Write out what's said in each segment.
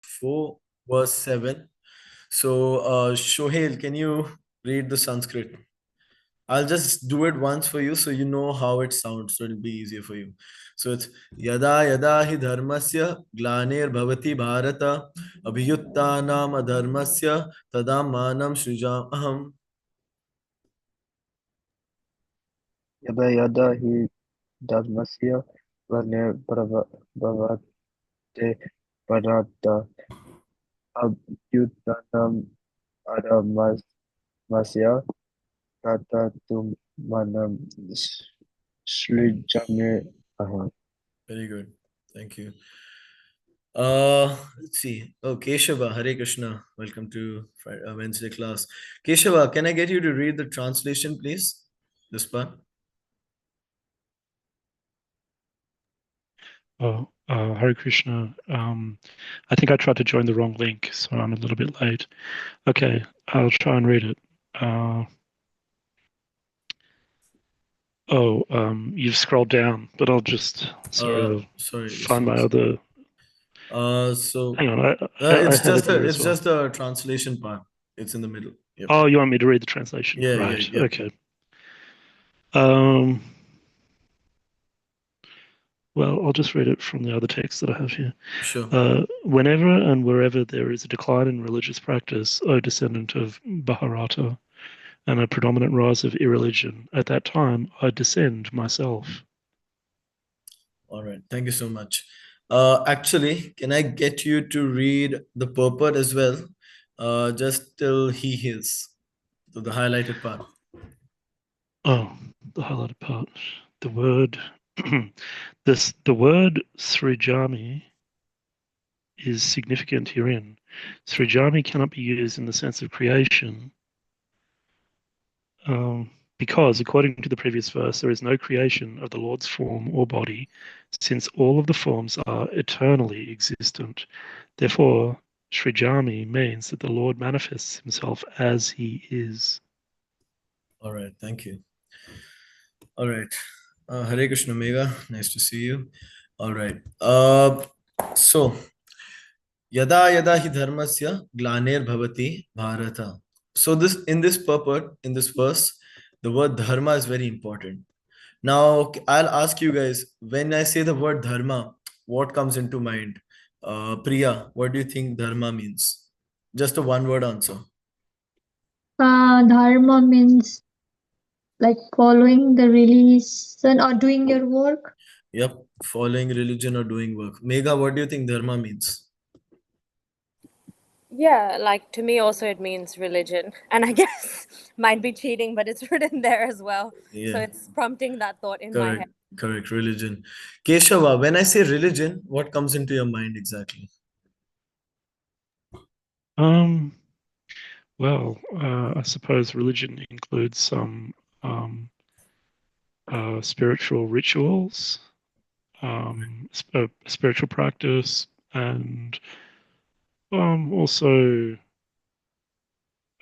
4, verse 7. So, Shohail, can you read the Sanskrit? I'll just do it once for you so you know how it sounds, so it'll be easier for you. So it's Yada Yada Hi Dharmasya Glanir Bhavati Bharata Abhiyuttanam Adharmasya Tadam Manam Srijam Aham. यदा यदा हि धर्मस्य ग्लानिर्भवति भारत अभ्युत्थानम् अधर्मस्य तदात्मानं सृजामि अहम्. Very good. Thank you. Let's see. Oh, Keshava, Hare Krishna. Welcome to Wednesday class. Keshava, can I get you to read the translation, please? This part. Oh, Hare Krishna. I think I tried to join the wrong link, so I'm a little bit late. Okay, I'll try and read it. You've scrolled down, but I'll just Sorry. find my other. So Hang on, I it's have it here it's as well. just the translation part. It's in the middle. Yep. Oh, you want me to read the translation? Yeah, right. yeah. Okay. Well, I'll just read it from the other text that I have here. Sure. Whenever and wherever there is a decline in religious practice, O descendant of Bharata, and a predominant rise of irreligion, at that time I descend myself. All right. Thank you so much. Actually, can I get you to read the purport as well? Just till he heals. So the highlighted part. Oh, the highlighted part. The word the word Srijami is significant herein. Srijami cannot be used in the sense of creation, because according to the previous verse, there is no creation of the Lord's form or body, since all of the forms are eternally existent. Therefore, Srijami means that the Lord manifests himself as he is. All right. Thank you. All right. Hare Krishna Mega. Nice to see you. All right. So Yada Yada Hi Dharmasya Glanir Bhavati Bharata. So this purport, in this verse, the word dharma is very important. Now, I'll ask you guys, when I say the word dharma, what comes into mind? Priya, what do you think dharma means? Just a one word answer. Dharma means like following the religion or doing your work. Yep, following religion or doing work. Megha, what do you think dharma means? Yeah, like to me also it means religion. And I guess might be cheating, but it's written there as well. Yeah. So it's prompting that thought in my head. Correct, religion. Keshava, when I say religion, what comes into your mind exactly? Well, I suppose religion includes some spiritual rituals, spiritual practice, and also,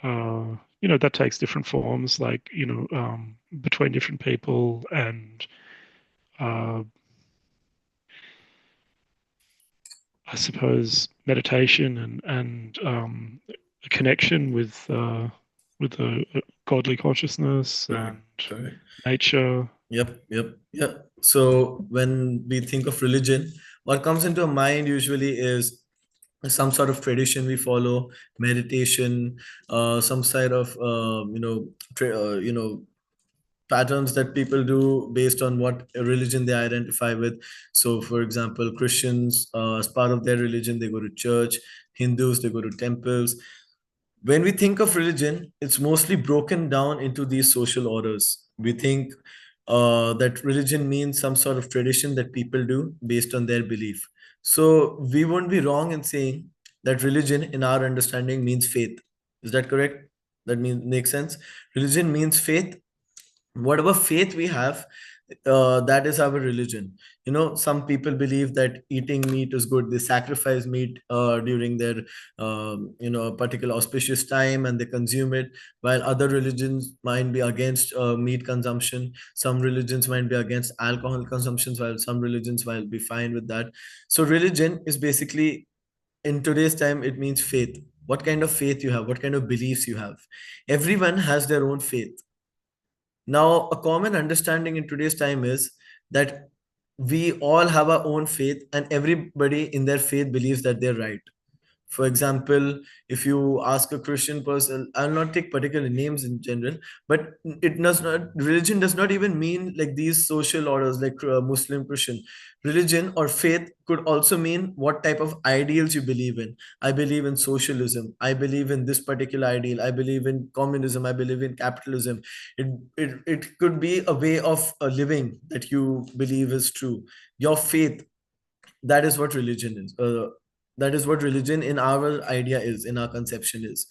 that takes different forms, like, between different people, and I suppose meditation and a connection with a godly consciousness and nature. Yep. So when we think of religion, what comes into our mind usually is some sort of tradition we follow, meditation, some sort of patterns that people do based on what religion they identify with. So, for example, Christians, as part of their religion, they go to church. Hindus, they go to temples. When we think of religion, it's mostly broken down into these social orders. We think that religion means some sort of tradition that people do based on their belief. So we won't be wrong in saying that religion, in our understanding, means faith. Is that correct? That means makes sense. Religion means faith. Whatever faith we have, that is our religion. Some people believe that eating meat is good. They sacrifice meat during their particular auspicious time, and they consume it, while other religions might be against meat consumption. Some religions might be against alcohol consumption, while some religions will be fine with that. So religion is basically in today's time, it means faith. What kind of faith you have, what kind of beliefs you have. Everyone has their own faith. Now, a common understanding in today's time is that we all have our own faith, and everybody in their faith believes that they're right. For example, if you ask a Christian person, I'll not take particular names in general, but it does not, religion does not even mean like these social orders like Muslim, Christian. Religion or faith could also mean what type of ideals you believe in. I believe in socialism. I believe in this particular ideal. I believe in communism. I believe in capitalism. It could be a way of living that you believe is true. Your faith, that is what religion is. That is what religion in our idea is, in our conception is.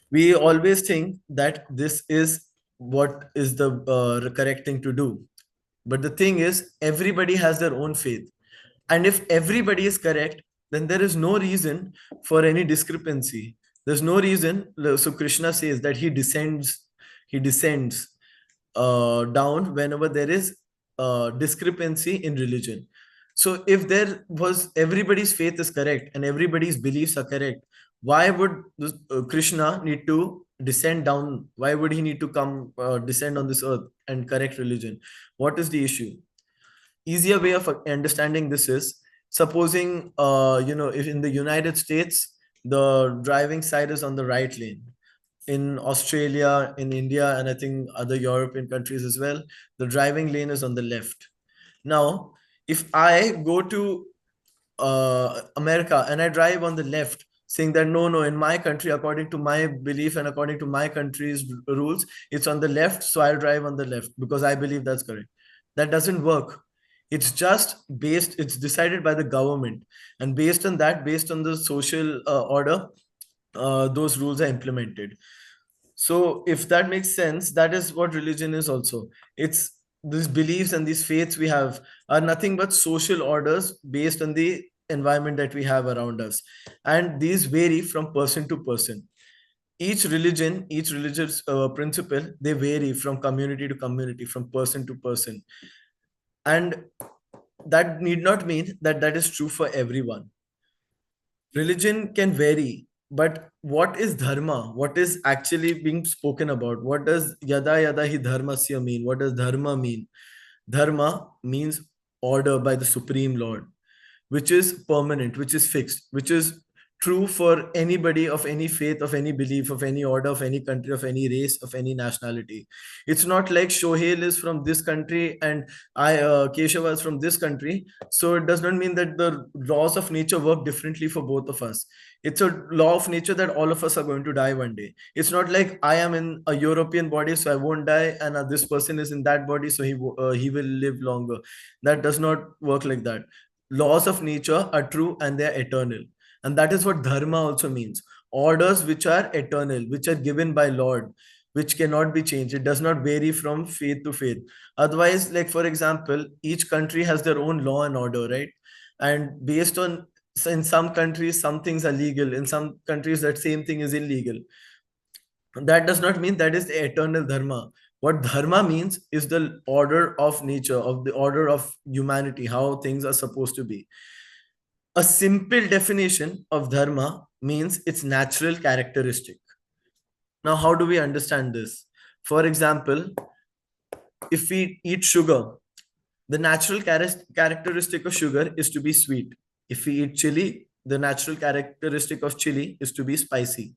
We always think that this is what is the correct thing to do. But the thing is, everybody has their own faith. And if everybody is correct, then there is no reason for any discrepancy. There's no reason. So Krishna says that he descends down whenever there is discrepancy in religion. So if there was, everybody's faith is correct and everybody's beliefs are correct, why would Krishna need to descend down? Why would he need to come descend on this earth and correct religion? What is the issue? Easier way of understanding this is, supposing if in the United States the driving side is on the right lane, in Australia, in India, and I think other European countries as well, the driving lane is on the left. Now, if I go to America and I drive on the left, saying that no, in my country, according to my belief and according to my country's rules, it's on the left, so I'll drive on the left because I believe that's correct. That doesn't work. It's just it's decided by the government, and based on that, based on the social order, those rules are implemented. So if that makes sense, that is what religion is also. It's these beliefs and these faiths we have are nothing but social orders based on the environment that we have around us. And these vary from person to person. Each religion, each religious principle, they vary from community to community, from person to person. And that need not mean that that is true for everyone. Religion can vary, but what is dharma? What is actually being spoken about? What does yada yada hi dharmasya mean? What does dharma mean? Dharma means order by the Supreme Lord, which is permanent, which is fixed, which is true for anybody of any faith, of any belief, of any order, of any country, of any race, of any nationality. It's not like Shohail is from this country and Keshava is from this country. So it does not mean that the laws of nature work differently for both of us. It's a law of nature that all of us are going to die one day. It's not like I am in a European body, so I won't die, and this person is in that body, so he will live longer. That does not work like that. Laws of nature are true and they are eternal. And that is what dharma also means. Orders which are eternal, which are given by Lord, which cannot be changed. It does not vary from faith to faith. Otherwise, like for example, each country has their own law and order, right? And based on, in some countries, some things are legal. In some countries, that same thing is illegal. That does not mean that is the eternal dharma. What dharma means is the order of nature, of the order of humanity, how things are supposed to be. A simple definition of dharma means its natural characteristic. Now, how do we understand this? For example, if we eat sugar, the natural characteristic of sugar is to be sweet. If we eat chili, the natural characteristic of chili is to be spicy.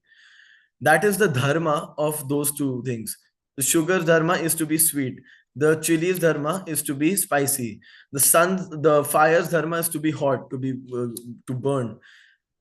That is the dharma of those two things. The sugar dharma is to be sweet. The chili's dharma is to be spicy. The fire's dharma is to be hot, to burn.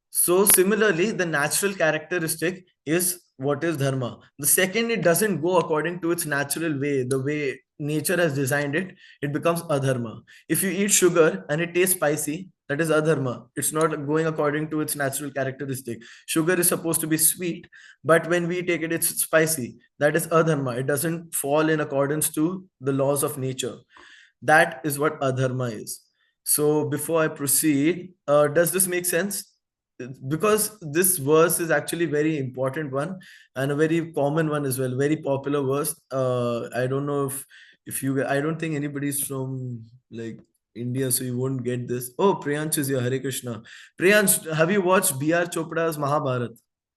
So similarly, the natural characteristic is what is dharma. The second it doesn't go according to its natural way, the way nature has designed it, it becomes adharma. If you eat sugar and it tastes spicy, that is adharma. It's not going according to its natural characteristic. Sugar is supposed to be sweet, but when we take it, it's spicy. That is adharma. It doesn't fall in accordance to the laws of nature. That is what adharma is. So before I proceed, does this make sense? Because this verse is actually very important one and a very common one as well, very popular verse. I don't know if you, I don't think anybody's from like India, so you won't get this. Oh, Priyansh is here. Hare Krishna. Priyansh, have you watched B.R. Chopra's Mahabharat?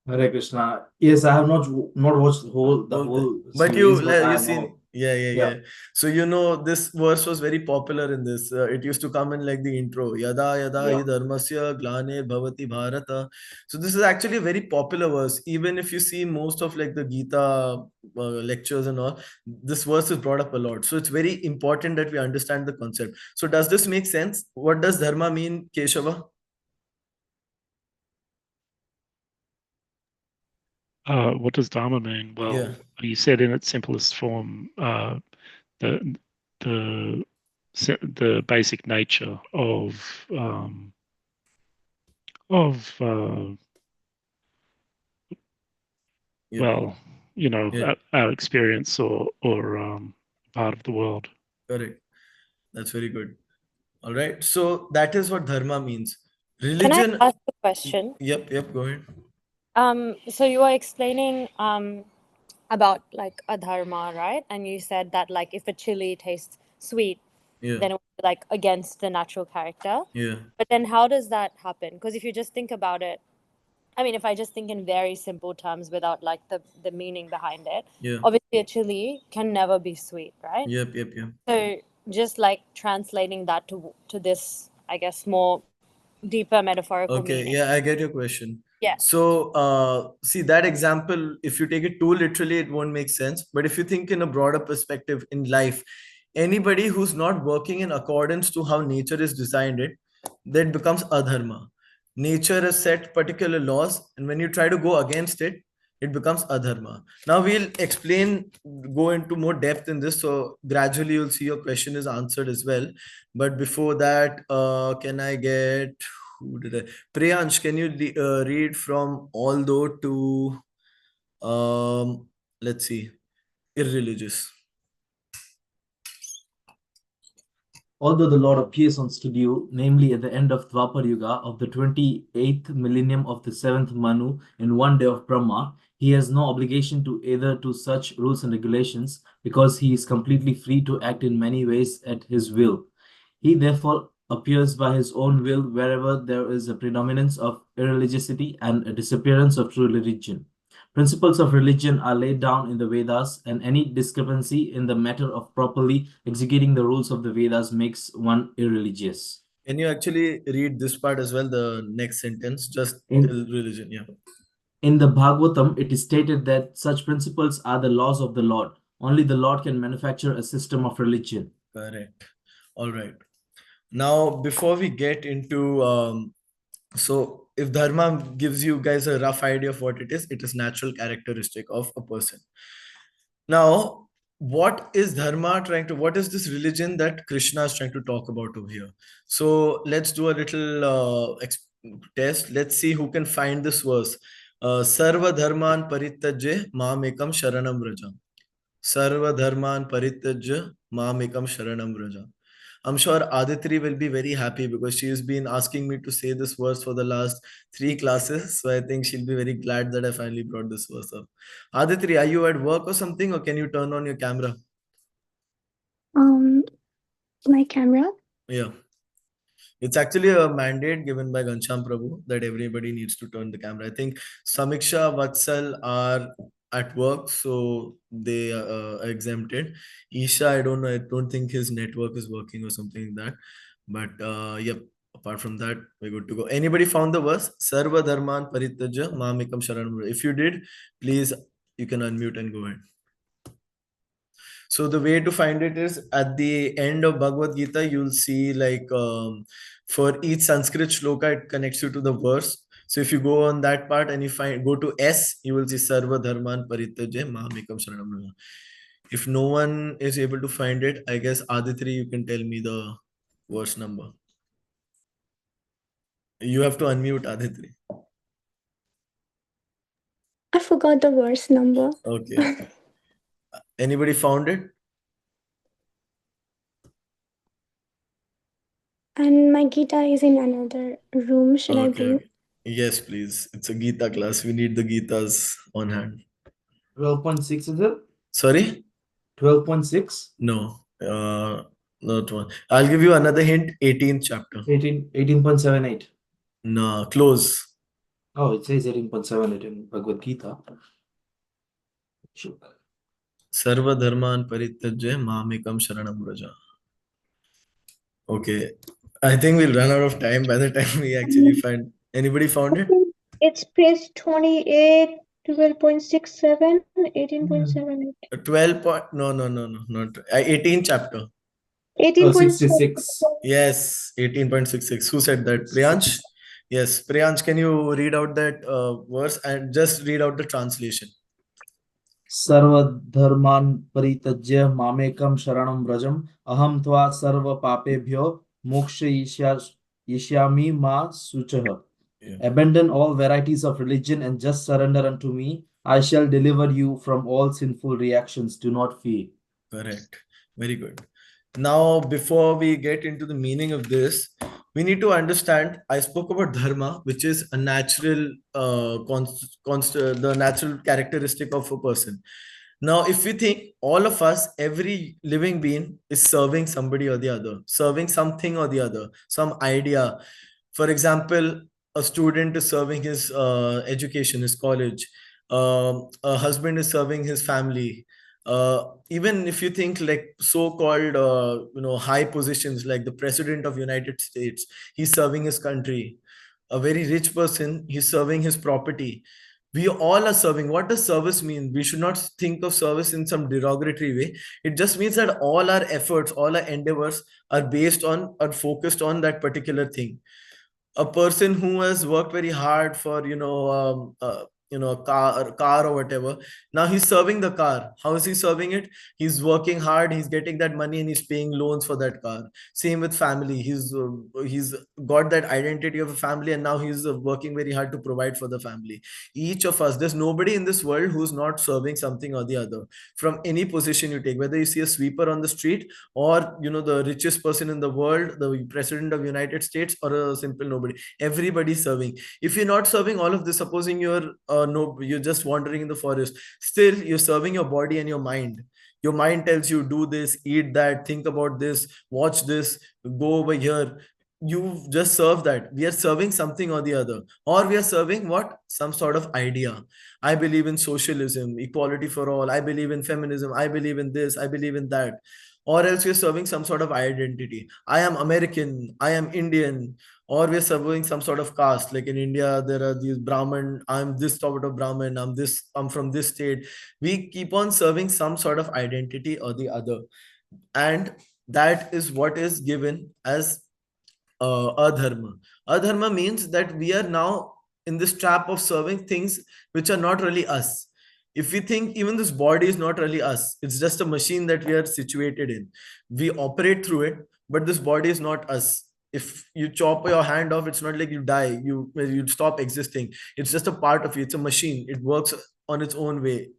Hare Krishna. Yes, I have not watched the Whole thing. whole But series, but I you know. seen, yeah, yeah, Yeah. yeah. So you know this verse was very popular in this. It used to come in like the intro. Yada yada Yeah. hi dharmasya glane bhavati bharata. So this is actually a very popular verse. Even if you see most of like the Gita lectures and all, this verse is brought up a lot. So it's very important that we understand the concept. So does this make sense? What does dharma mean, Keshava? What does Dharma mean? Well, Yeah. you said in its simplest form, the the the basic nature of Yeah. well, you know, Yeah. our experience or part of the world. Correct. That's very good. All right. So that is what dharma means. Can I Religion. ask a question? Yep, go ahead. So you were explaining about like a dharma, right? And you said that like if a chili tastes sweet, Yeah, then it would be like against the natural character. yeah, But then how does that happen? Because if you just think about it, I mean, if I just think in very simple terms without like the meaning behind it, yeah, obviously a chili can never be sweet, right? yep. So just like translating that to this, I guess, more deeper metaphorical Okay, meaning. yeah, I get your question. Yeah. So, see that example, if you take it too literally, it won't make sense. But if you think in a broader perspective in life, anybody who's not working in accordance to how nature is designed it, that becomes adharma. Nature has set particular laws, and when you try to go against it, it becomes adharma. Now we'll explain, go into more depth in this. So gradually you'll see your question is answered as well. But before that, can I get who did I? Priyansh, can you read from although to let's see, irreligious? Although the Lord appears on studio, namely at the end of Dwapar Yuga of the 28th millennium of the 7th Manu in one day of Brahma, he has no obligation to either to such rules and regulations because he is completely free to act in many ways at his will. He therefore appears by his own will wherever there is a predominance of irreligiosity and a disappearance of true religion. Principles of religion are laid down in the Vedas, and any discrepancy in the matter of properly executing the rules of the Vedas makes one irreligious. Can you actually read this part as well? The next sentence, just In, till religion. Yeah. in the Bhagavatam, it is stated that such principles are the laws of the Lord. Only the Lord can manufacture a system of religion. Correct. All right. Now, before we get into so if dharma gives you guys a rough idea of what it is natural characteristic of a person. Now, what is dharma trying to, what is this religion that Krishna is trying to talk about over here? So let's do a little test. Let's see who can find this verse. Sarva dharman parityajya mamekam sharanam vraja. Sarva dharman parityajya mamekam sharanam vraja. I'm sure Aditri will be very happy because she has been asking me to say this verse for the last 3 classes. So I think she'll be very glad that I finally brought this verse up. Aditri, are you at work or something, or can you turn on your camera? My camera. Yeah. It's actually a mandate given by Gansham Prabhu that everybody needs to turn the camera. I think Samiksha, Vatsal are at work, so they are exempted. Isha, I don't know. I don't think his network is working or something like that. But yep, apart from that, we're good to go. Anybody found the verse? Sarva Dharman Parityaja Mamikam Sharanam. If you did, please, you can unmute and go ahead. So the way to find it is at the end of Bhagavad Gita, you'll see like for each Sanskrit shloka, it connects you to the verse. So if you go on that part and you find go to S, you will see Sarva Dharman Parityaje Mahamekam Sharanam Vraja. If no one is able to find it, I guess Aditri, you can tell me the verse number. You have to unmute Aditri. I forgot the verse number. Okay. Anybody found it? And my guitar is in another room. Should I bring? Okay. Yes, please. It's a Gita class. We need the Gitas on hand. 12.6 is it? Sorry? 12.6? No. Not one. I'll give you another hint. 18th chapter. 18.78. No, close. Oh, it says 18.78 in Bhagavad Gita. Sure. Sarva dharman parityajya mamekam sharanam vraja. Okay. I think we'll run out of time by the time we actually find. Anybody found it? It's page 28, 12.67, 18.78. 12 point. No, not 18th chapter. 18.66. Yes, 18.66. Who said that? Priyansh? Yes, Priyansh, can you read out that verse and just read out the translation? सर्वधर्मान् परित्यज्य मामेकं शरणं व्रजम् अहं त्वा सर्व पापेभ्यो मोक्षयिष्यामि मा शुचः. Abandon all varieties of religion and just surrender unto me. I shall deliver you from all sinful reactions. Do not fear. Correct. Very good. Now, before we get into the meaning of this, we need to understand. I spoke about dharma, which is a natural, the natural characteristic of a person. Now, if we think all of us, every living being is serving somebody or the other, serving something or the other, some idea. For example, a student is serving his education, his college. A husband is serving his family. Even if you think like so-called high positions like the president of United States, he's serving his country. A very rich person, he's serving his property. We all are serving. What does service mean? We should not think of service in some derogatory way. It just means that all our efforts, all our endeavors are based on, are focused on that particular thing. A person who has worked very hard for a car or whatever, now he's serving the car. How is he serving it? He's working hard, he's getting that money, and he's paying loans for that car. Same with family. He's got that identity of a family, and now he's working very hard to provide for the family. Each of us, there's nobody in this world who's not serving something or the other. From any position you take, whether you see a sweeper on the street, or the richest person in the world, the president of United States, or a simple nobody, everybody's serving. If you're not serving all of this, supposing you're just wandering in the forest, still you're serving your body and your mind. Your mind tells you do this, eat that, think about this, watch this, go over here. You just serve that. We are serving something or the other, or we are serving what, some sort of idea. I believe in socialism, equality for all. I believe in feminism. I believe in this. I believe in that. Or else we're serving some sort of identity. I am American. I am Indian. Or we're serving some sort of caste. Like in India, there are these Brahmin. I'm this sort of Brahmin. I'm from this state. We keep on serving some sort of identity or the other. And that is what is given as adharma. Adharma means that we are now in this trap of serving things which are not really us. If we think even this body is not really us, it's just a machine that we are situated in. We operate through it, but this body is not us. If you chop your hand off, it's not like you die, you stop existing. It's just a part of you. It's a machine. It works on its own way.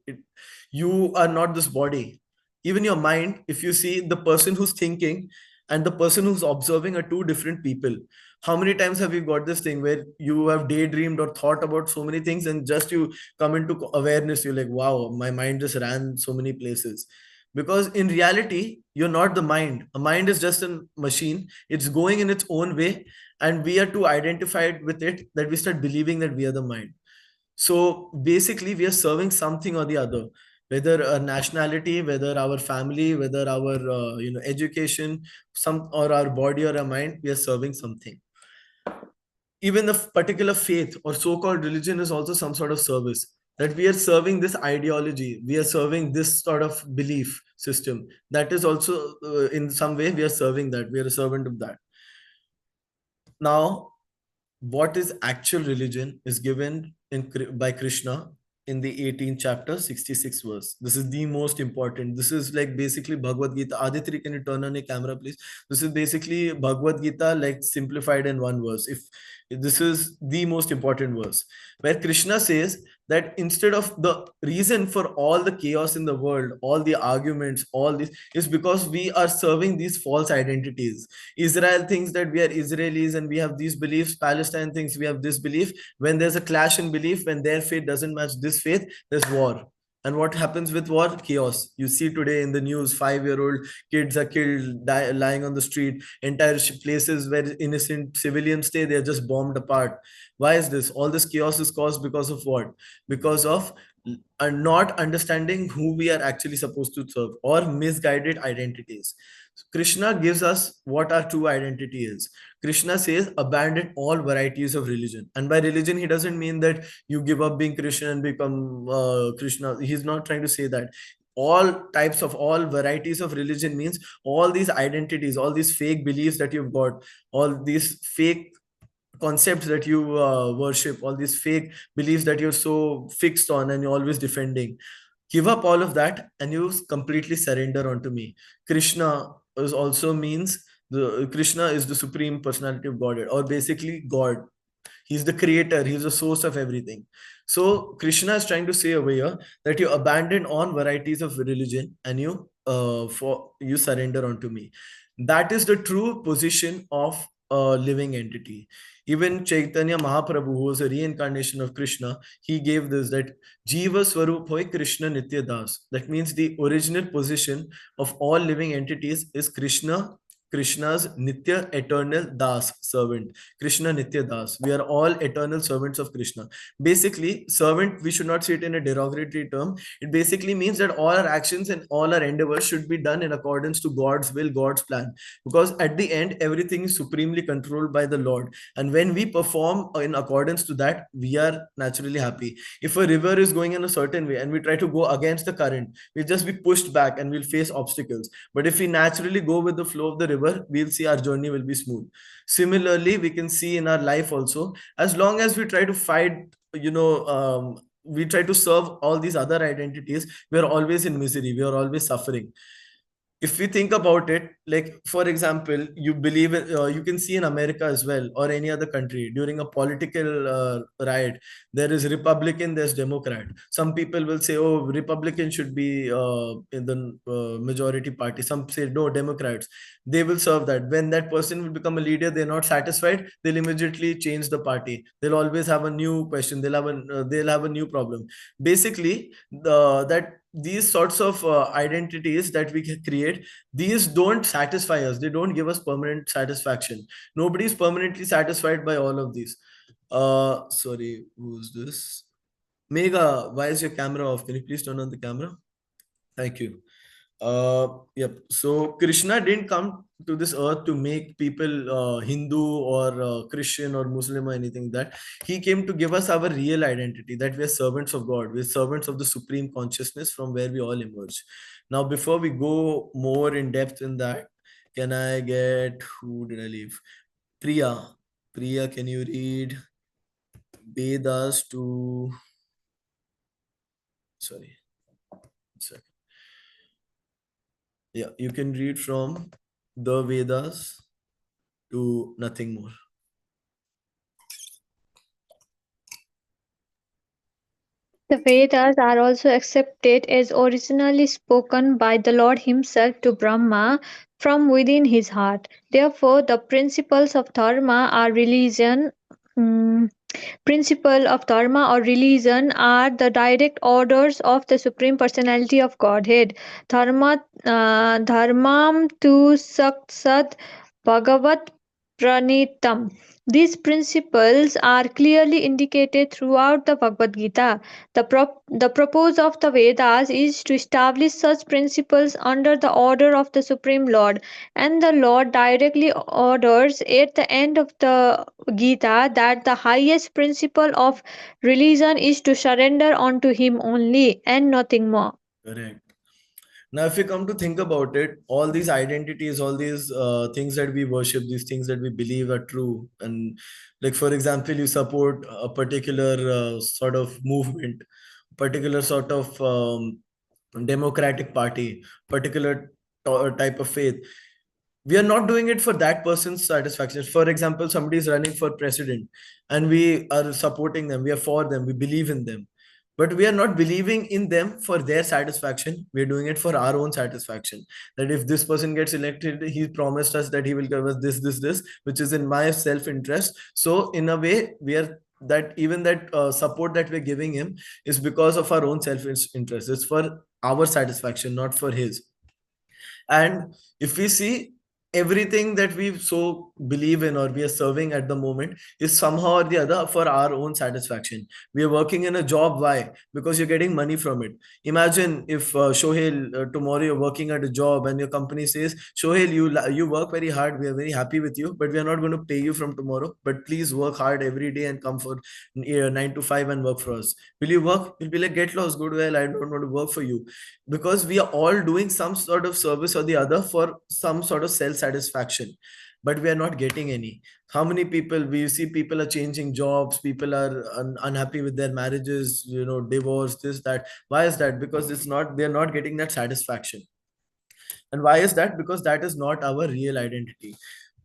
You are not this body. Even your mind, if you see the person who's thinking and the person who's observing are two different people. How many times have you got this thing where you have daydreamed or thought about so many things, and just you come into awareness, you're like, wow, my mind just ran so many places. Because in reality, you're not the mind. A mind is just a machine. It's going in its own way, and we are too identified with it that we start believing that we are the mind. So basically, we are serving something or the other, whether a nationality, whether our family, whether our education, some, or our body or our mind. We are serving something. Even the particular faith or so-called religion is also some sort of service, that we are serving this ideology, we are serving this sort of belief system. That is also in some way we are serving that, we are a servant of that. Now, what is actual religion is given by Krishna in the 18th chapter, 66th verse. This is the most important. This is like basically Bhagavad Gita. Aditri, can you turn on your camera, please? This is basically Bhagavad Gita, like simplified in one verse. If this is the most important verse, where Krishna says that instead of the reason for all the chaos in the world, all the arguments, all this is because we are serving these false identities. Israel thinks that we are Israelis and we have these beliefs. Palestine thinks we have this belief. When there's a clash in belief, when their faith doesn't match this faith, there's war. And what happens with war? Chaos. You see today in the news, 5-year-old kids are killed, lying on the street. Entire places where innocent civilians stay, they are just bombed apart. Why is this? All this chaos is caused because of what? Because of not understanding who we are actually supposed to serve, or misguided identities. Krishna gives us what our true identity is. Krishna says, abandon all varieties of religion. And by religion, he doesn't mean that you give up being Krishna and become Krishna. He's not trying to say that. All types of, all varieties of religion means all these identities, all these fake beliefs that you've got, all these fake concepts that you worship, all these fake beliefs that you're so fixed on and you're always defending. Give up all of that and you completely surrender onto me. Krishna is also means, the Krishna is the supreme personality of Godhead, or basically God. He's the creator, he's the source of everything. So Krishna is trying to say over here that you abandon all varieties of religion and you surrender onto me. That is the true position of a living entity. Even Chaitanya Mahaprabhu, who was a reincarnation of Krishna, he gave this, that Jiva Swarup Hoy Krishna Nitya Das. That means the original position of all living entities is Krishna, Krishna's Nitya eternal Das servant. Krishna Nitya Das. We are all eternal servants of Krishna. Basically, servant, we should not see it in a derogatory term. It basically means that all our actions and all our endeavors should be done in accordance to God's will, God's plan. Because at the end, everything is supremely controlled by the Lord. And when we perform in accordance to that, we are naturally happy. If a river is going in a certain way and we try to go against the current, we'll just be pushed back and we'll face obstacles. But if we naturally go with the flow of the river, we'll see our journey will be smooth. Similarly, we can see in our life also, as long as we try to fight, we try to serve all these other identities, we are always in misery, we are always suffering. If we think about it, like for example, you believe you can see in America as well, or any other country, during a political riot, there is Republican, there's Democrat. Some people will say, oh, Republican should be in the majority party. Some say no, Democrats. They will serve that. When that person will become a leader, they're not satisfied, they'll immediately change the party. They'll always have a new question, they'll have a new problem. Basically, that these sorts of identities that we can create, these don't satisfy us, they don't give us permanent satisfaction. Nobody is permanently satisfied by all of these. Sorry, who's this? Mega, why is your camera off? Can you please turn on the camera? Thank you. Yep. So Krishna didn't come to this earth to make people Hindu or Christian or Muslim or anything. That he came to give us our real identity, that we are servants of God, we're servants of the supreme consciousness from where we all emerge. Now, before we go more in depth in that, can I get, who did I leave? Priya. Priya, can you read Vedas to, sorry, sorry. Yeah, you can read from the Vedas to nothing more. The Vedas are also accepted as originally spoken by the Lord himself to Brahma from within his heart. Therefore, the principles of dharma or religion are the direct orders of the Supreme Personality of Godhead. Dharmam tu saksat bhagavat pranitam. These principles are clearly indicated throughout the Bhagavad Gita. The purpose of the Vedas is to establish such principles under the order of the Supreme Lord, and the Lord directly orders at the end of the Gita that the highest principle of religion is to surrender unto Him only and nothing more. Correct. Now, if you come to think about it, all these identities, all these things that we worship, these things that we believe are true, and like for example, you support a particular sort of movement, particular sort of democratic party, particular type of faith. We are not doing it for that person's satisfaction. For example, somebody is running for president and we are supporting them, we are for them, we believe in them, but we are not believing in them for their satisfaction. We are doing it for our own satisfaction. That if this person gets elected, he promised us that he will give us this, which is in my self-interest. So in a way, we are that even that support that we're giving him is because of our own self interest. It's for our satisfaction, not for his. And if we see, everything that we so believe in or we are serving at the moment is somehow or the other for our own satisfaction. We are working in a job. Why? Because you're getting money from it. Imagine if Shohel, tomorrow you're working at a job and your company says, Shohel, you work very hard, we are very happy with you, but we are not going to pay you from tomorrow, but please work hard every day and come for 9 to 5 and work for us. Will you work? You'll be like, get lost, go to hell, I don't want to work for you. Because we are all doing some sort of service or the other for some sort of self satisfaction, but we are not getting any. How many people we see, people are changing jobs, people are unhappy with their marriages, divorce, this, that. Why is that? Because they're not getting that satisfaction. And why is that? Because that is not our real identity.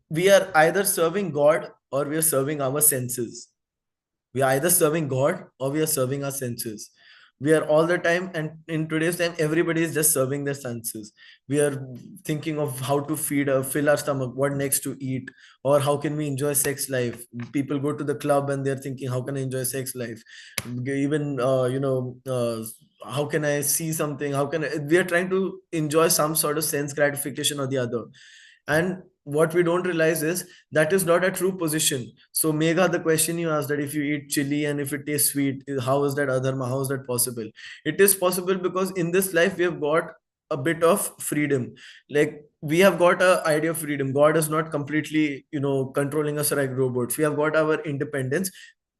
We are either serving God or we are serving our senses. We are either serving God or we are serving our senses. We are all the time, and in today's time, everybody is just serving their senses. We are thinking of how to fill our stomach, what next to eat, or how can we enjoy sex life. People go to the club and they're thinking, how can I enjoy sex life? Even, how can I see something? We are trying to enjoy some sort of sense gratification or the other. And what we don't realize is that is not a true position. So, Megha, the question you asked, that if you eat chili and if it tastes sweet, how is that adharma? How is that possible? It is possible because in this life we have got a bit of freedom. Like, we have got a idea of freedom. God is not completely, controlling us like robots. We have got our independence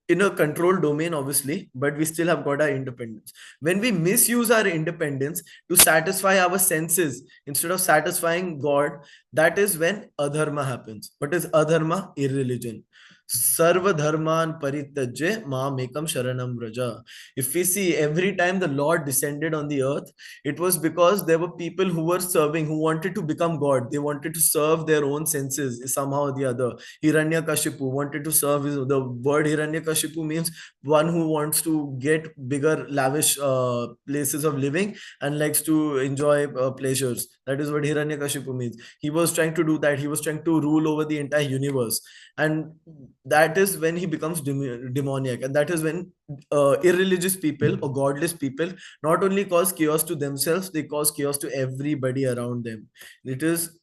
in a controlled domain, obviously, but we still have got our independence. When we misuse our independence to satisfy our senses instead of satisfying God, that is when adharma happens. What is adharma? Irreligion. Sarva dharman parityajya mekam sharanam vraja. If we see, every time the Lord descended on the earth, it was because there were people who were serving, who wanted to become God. They wanted to serve their own senses somehow or the other. Hiranyakashipu wanted to serve the word Hiranyakashipu means one who wants to get bigger, lavish places of living and likes to enjoy pleasures. That is what Hiranyakashipu means. He was trying to do that. He was trying to rule over the entire universe. And that is when he becomes demoniac. And that is when irreligious people or godless people not only cause chaos to themselves, they cause chaos to everybody around them. It is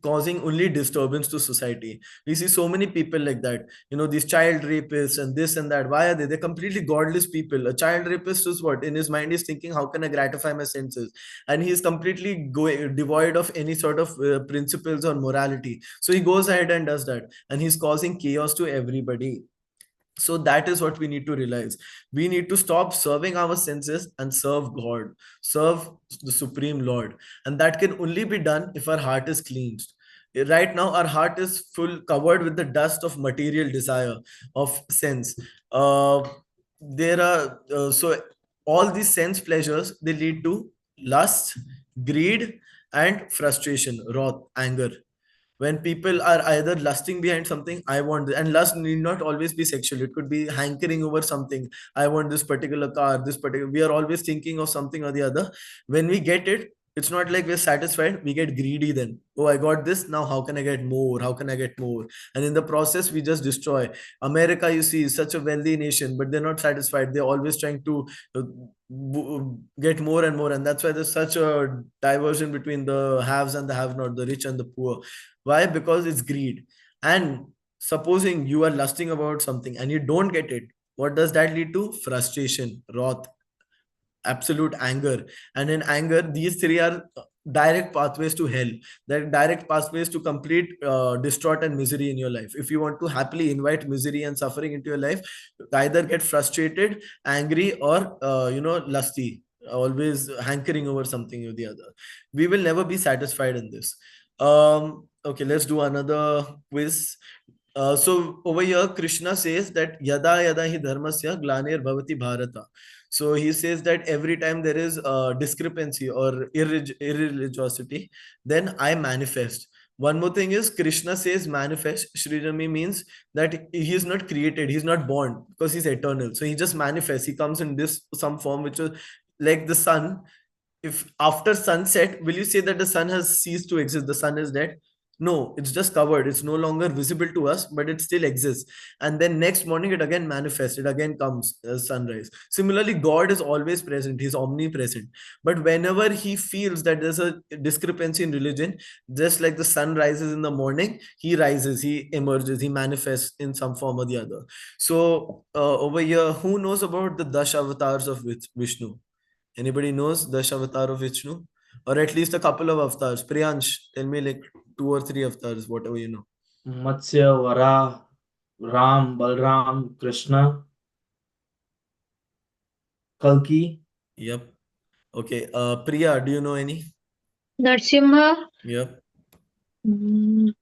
causing only disturbance to society. We see so many people like that, these child rapists and this and that. Why are they? They're completely godless people. A child rapist is what? In his mind, he's thinking, how can I gratify my senses? And he's completely devoid of any sort of principles or morality. So he goes ahead and does that. And he's causing chaos to everybody. So that is what we need to realize. We need to stop serving our senses and serve God, serve the Supreme Lord. And that can only be done if our heart is cleansed. Right now, our heart is full covered with the dust of material desire, of sense. There are so all these sense pleasures, they lead to lust, greed, and frustration, wrath, anger. When people are either lusting behind something, I want this, and lust need not always be sexual, it could be hankering over something. I want this particular car, this particular, we are always thinking of something or the other. When we get it, it's not like we're satisfied, we get greedy. Then, oh, I got this, now how can I get more, how can I get more? And in the process we just destroy. America, you see, is such a wealthy nation, but they're not satisfied. They're always trying to get more and more, and that's why there's such a diversion between the haves and the have not, the rich and the poor. Why? Because it's greed. And supposing you are lusting about something and you don't get it, what does that lead to? Frustration, wrath, absolute anger. And in anger, these three are direct pathways to hell. They're direct pathways to complete distraught and misery in your life. If you want to happily invite misery and suffering into your life, either get frustrated, angry, or lusty, always hankering over something or the other. We will never be satisfied in this. Okay, let's do another quiz. So over here, Krishna says that yada yada hi dharmasya glanir bhavati bharata. So he says that every time there is a discrepancy or irreligiosity, then I manifest. One more thing is, Krishna says manifest. Srijami means that he is not created, he's not born, because he's eternal. So he just manifests. He comes in this some form, which is like the sun. If after sunset, will you say that the sun has ceased to exist? The sun is dead? No, it's just covered. It's no longer visible to us, but it still exists. And then next morning, it again manifests. It again comes as sunrise. Similarly, God is always present. He's omnipresent. But whenever he feels that there's a discrepancy in religion, just like the sun rises in the morning, he rises, he emerges, he manifests in some form or the other. So over here, who knows about the Dash avatars of Vishnu? Anybody knows Dash avatar of Vishnu? Or at least a couple of avatars. Priyansh, tell me like 2 or 3 avatars, whatever you know. Matsya, Vara, Ram, Balram, Krishna, Kalki. Yep. Okay. Priya, do you know any? Narsimha, Yep. mm,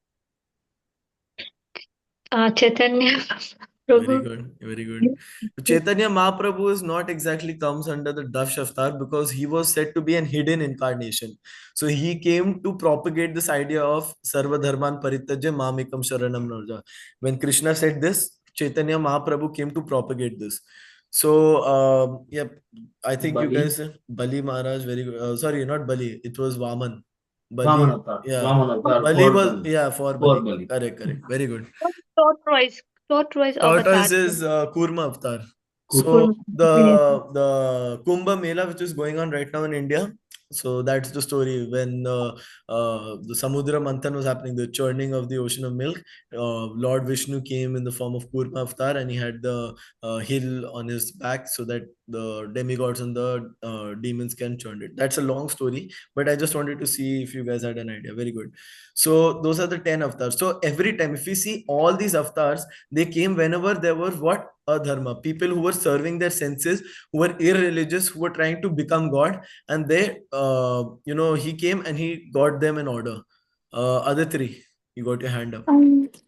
Chaitanya, Very Prabhu. good. Very good. Chaitanya Mahaprabhu is not exactly comes under the Dash avatar because he was said to be an hidden incarnation. So he came to propagate this idea of Sarva Dharman Parityajya Mamekam Sharanam Narja. When Krishna said this, Chaitanya Mahaprabhu came to propagate this. So, yep, I think you Bali. guys, Bali Maharaj, very good. Sorry, not Bali, it was Vaman. Vaman Bali, avatar. yeah. Vaman avatar Bali for was, Bali. yeah, for For Bali. Bali. Correct, correct. Very good. Tortoise avatar. Tortoise is Kurma avatar. So Kurma. Kurma. the Kumbh Mela, which is going on right now in India, so that's the story. When the Samudra Manthan was happening, the churning of the ocean of milk, Lord Vishnu came in the form of Kurma avatar, and he had the hill on his back so that the demigods and the demons can churn it. That's a long story, but I just wanted to see if you guys had an idea. Very good. So those are the 10 avatars. So every time, if we see all these avatars, they came whenever there were what? Adharma. People who were serving their senses, who were irreligious, who were trying to become God. And they, he came and he got them in order. Aditri, you got your hand up.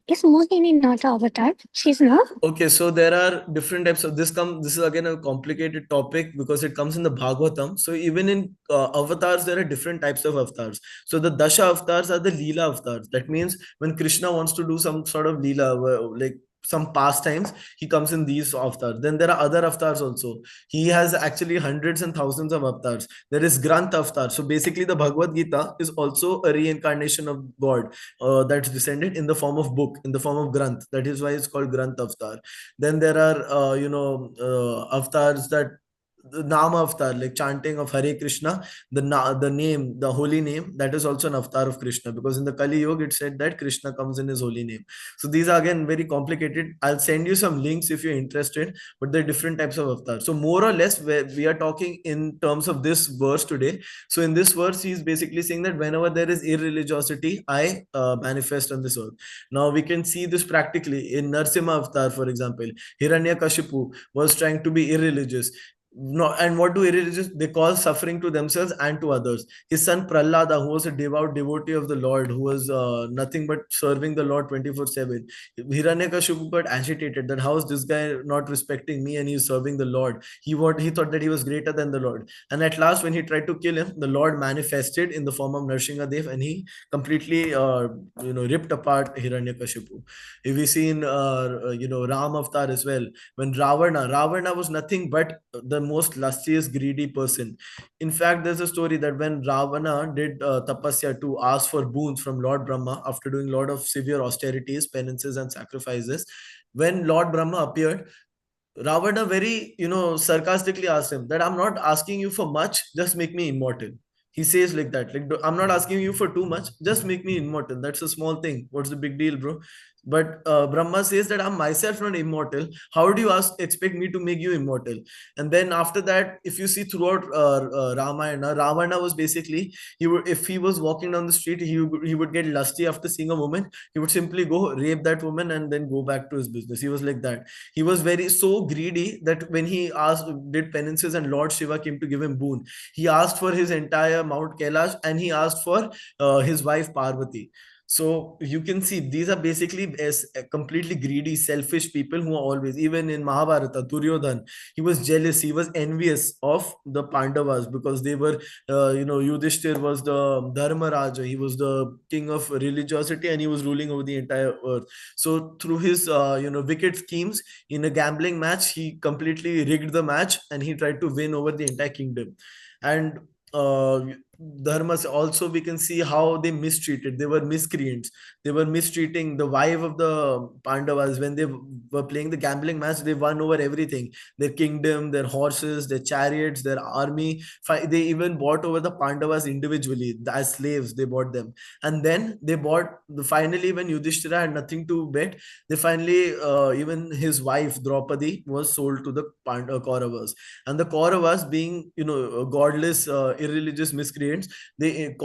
Is Mohini not avatar? She's not. Okay, so there are different types of this is again a complicated topic because it comes in the Bhagavatam. So even in avatars, there are different types of avatars. So the Dasha avatars are the Leela avatars. That means when Krishna wants to do some sort of Leela, like some pastimes, he comes in these avatars. Then there are other avatars also. He has actually hundreds and thousands of avatars. There is Granth avatar. So basically, the Bhagavad Gita is also a reincarnation of God that's descended in the form of book, in the form of Granth. That is why it's called Granth avatar. Then there are, avatars that the Nama avatar, like chanting of Hare Krishna, the name, the holy name, that is also an avatar of Krishna because in the Kali Yuga it said that Krishna comes in his holy name. So these are again very complicated. I'll send you some links if you're interested, but there are different types of avatars. So more or less, we are talking in terms of this verse today. So in this verse, he's basically saying that whenever there is irreligiosity, I manifest on this earth. Now we can see this practically in Narsimha avatar, for example. Hiranyakashipu was trying to be irreligious. No, and what do irreligious? They cause suffering to themselves and to others. His son Prahlada, who was a devout devotee of the Lord, who was nothing but serving the Lord 24/7. Hiranyakashipu got agitated that how is this guy not respecting me and he's serving the Lord? He thought that he was greater than the Lord. And at last, when he tried to kill him, the Lord manifested in the form of Narsinghadev and he completely ripped apart Hiranyakashipu. If we see in Ram avatar as well, when Ravana was nothing but the most lustiest, greedy person. In fact, there's a story that when Ravana did tapasya to ask for boons from Lord Brahma after doing a lot of severe austerities, penances, and sacrifices, when Lord Brahma appeared, Ravana very, sarcastically asked him that I'm not asking you for much, just make me immortal. He says like that, like I'm not asking you for too much, just make me immortal. That's a small thing. What's the big deal, bro? But Brahma says that I'm myself not immortal. How do you expect me to make you immortal? And then after that, if you see throughout Ramayana, Ravana was basically if he was walking down the street, he would get lusty after seeing a woman. He would simply go rape that woman and then go back to his business. He was like that. He was very so greedy that when he did penances and Lord Shiva came to give him boon, he asked for his entire Mount Kailash and he asked for his wife Parvati. So you can see these are basically as completely greedy, selfish people who are always, even in Mahabharata, Duryodhan, he was jealous, he was envious of the Pandavas because they were, Yudhishthir was the Dharma Raja, he was the king of religiosity and he was ruling over the entire earth. So through his, wicked schemes in a gambling match, he completely rigged the match and he tried to win over the entire kingdom. And dharmas, also we can see how they mistreated. They were miscreants. They were mistreating the wife of the Pandavas. When they were playing the gambling match, they won over everything: their kingdom, their horses, their chariots, their army. They even bought over the Pandavas individually as slaves. They bought them, and then they bought finally, when Yudhishthira had nothing to bet, they finally, even his wife Draupadi was sold to the Kauravas. And the Kauravas, being godless, irreligious miscreants, they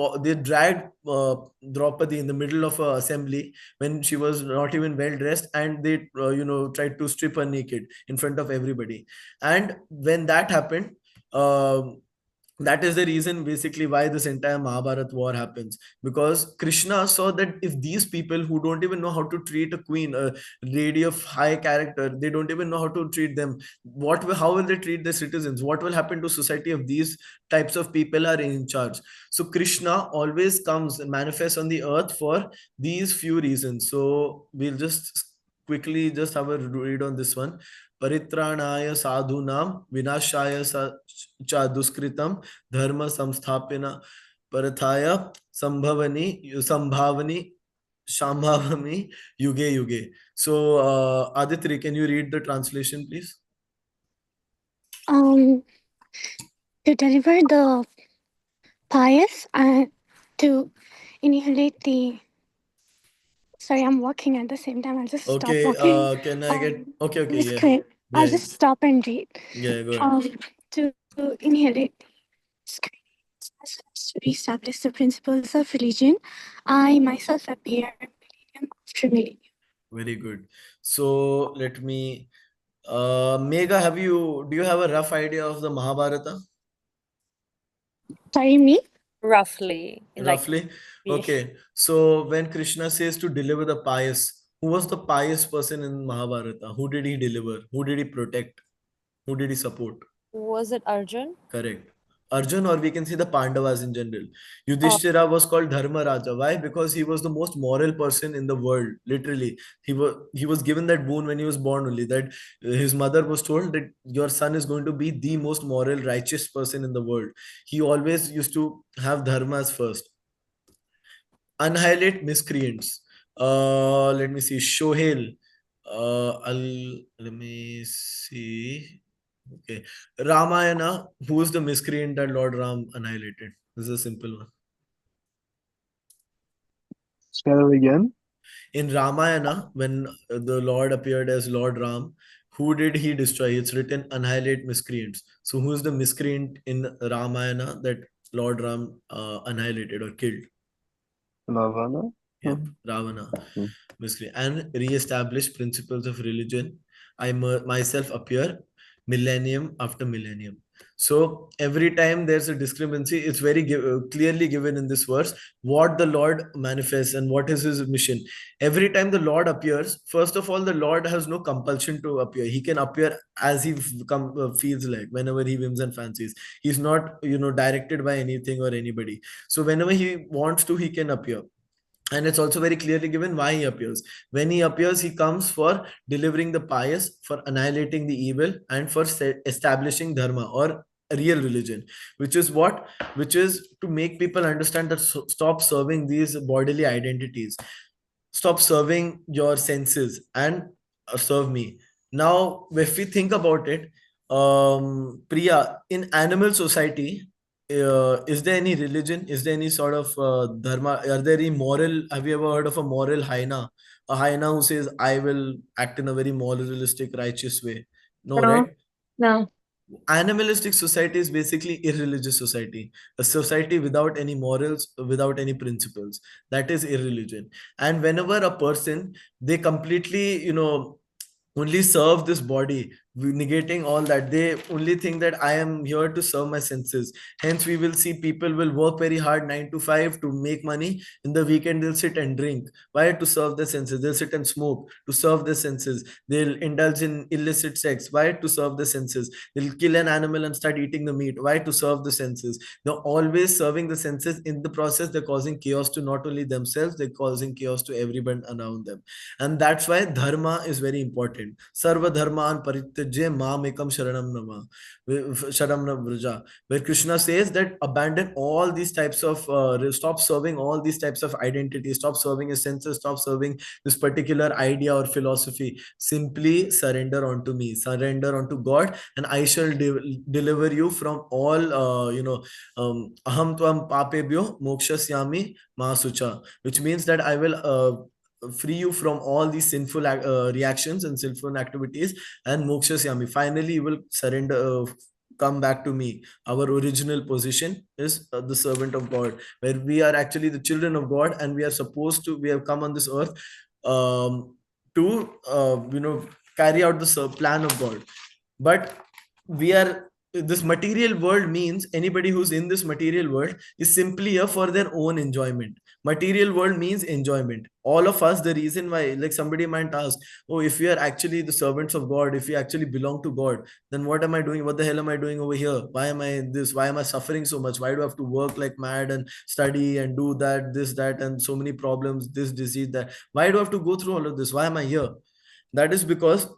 dragged Draupadi in the middle of a assembly when she was not even well dressed, and they tried to strip her naked in front of everybody. And when that happened, um that is the reason basically why this entire Mahabharat war happens, because Krishna saw that if these people who don't even know how to treat a queen, a lady of high character, they don't even know how to treat them, how will they treat the citizens? What will happen to society if these types of people are in charge? So Krishna always comes and manifests on the earth for these few reasons. So we'll just quickly just have a read on this one. Paritranaya sadhunam vinashaya cha duskritam dharma samsthapina parathaya sambhavani shambhavami yuge yuge. So Aditri, can you read the translation, please? To deliver the pious and to annihilate the. Sorry, I'm walking at the same time. I'll just stop Okay, walking. can I get okay, Just yeah. quick. I'll Yeah, just stop and read. yeah, go ahead. To annihilate as to establish the principles of religion, I myself appear millennium after millennium. Very good. So let me Megha, do you have a rough idea of the Mahabharata? Sorry, me? Roughly, like Roughly? Okay. So when Krishna says to deliver the pious, who was the pious person in Mahabharata? Who did he deliver? Who did he protect? Who did he support? was it Arjun? Correct. Arjun, or we can say the Pandavas in general. Yudhishthira was called Dharma Raja. Why? Because he was the most moral person in the world. Literally, he was given that boon when he was born only. That his mother was told that your son is going to be the most moral, righteous person in the world. He always used to have dharmas first. Annihilate miscreants. Let me see. Shohel. Let me see. Okay. Ramayana, who is the miscreant that Lord Ram annihilated? This is a simple one. Say that again. In Ramayana, when the Lord appeared as Lord Ram, who did he destroy? It's written annihilate miscreants. So who is the miscreant in Ramayana that Lord Ram annihilated or killed? Ravana. Yep, Ravana. Hmm. Basically, and re-establish principles of religion. I myself appear millennium after millennium. So every time there's a discrepancy, it's very clearly given in this verse what the Lord manifests and what is his mission. Every time the Lord appears, first of all, the Lord has no compulsion to appear. He can appear as he feels like, whenever he whims and fancies. He's not, directed by anything or anybody. So whenever he wants to, he can appear. And it's also very clearly given why he appears. When he appears, he comes for delivering the pious, for annihilating the evil, and for establishing dharma or real religion, which is to make people understand that stop serving these bodily identities, stop serving your senses, and serve me. Now if we think about it, Priya, in animal society, is there any religion, is there any sort of dharma, are there any moral, have you ever heard of a moral hyena, a hyena who says I will act in a very moralistic righteous way? No, No, right? no. Animalistic society is basically irreligious society, a society without any morals, without any principles. That is irreligion. And whenever a person, they completely, only serve this body, negating all that, they only think that I am here to serve my senses. Hence we will see people will work very hard 9 to 5 to make money. In the weekend they'll sit and drink. Why? To serve their senses. They'll sit and smoke to serve their senses. They'll indulge in illicit sex. Why? To serve the senses. They'll kill an animal and start eating the meat. Why? To serve the senses. They're always serving the senses. In the process, they're causing chaos to not only themselves, they're causing chaos to everyone around them. And that's why dharma is very important. Sarva dharman Tyajya Mam Ekam Sharanam Nama, Sharanam Vraja, where Krishna says that abandon all these types of, stop serving all these types of identities, stop serving a senses, stop serving this particular idea or philosophy. Simply surrender unto me, surrender unto God, and I shall deliver you from all, aham tvam papebhyo mokshasyami masucha, which means that I will free you from all these sinful reactions and sinful activities, and mokshasyami, finally you will surrender, come back to me. Our original position is the servant of God, where we are actually the children of God, and we are supposed to, we have come on this earth to carry out the plan of God. But we are, this material world means anybody who's in this material world is simply here for their own enjoyment. Material world means enjoyment. All of us, the reason why, like somebody might ask, oh, if we are actually the servants of God, if we actually belong to God, then what am I doing? What the hell am I doing over here? Why am I in this? Why am I suffering so much? Why do I have to work like mad and study and do that, this, that, and so many problems, this disease, that? Why do I have to go through all of this? Why am I here? That is because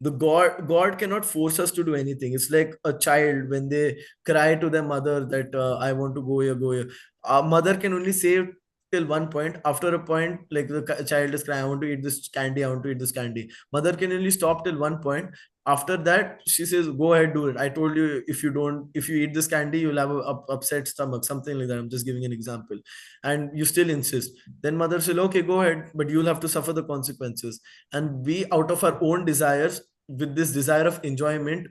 the God cannot force us to do anything. It's like a child when they cry to their mother that I want to go here, go here. A mother can only say till one point. After a point, like the child is crying, I want to eat this candy, I want to eat this candy. Mother can only stop till one point. After that, she says, go ahead, do it. I told you, if you eat this candy, you'll have a upset stomach, something like that. I'm just giving an example. And you still insist. Then mother says, okay, go ahead, but you'll have to suffer the consequences. And we, out of our own desires, with this desire of enjoyment,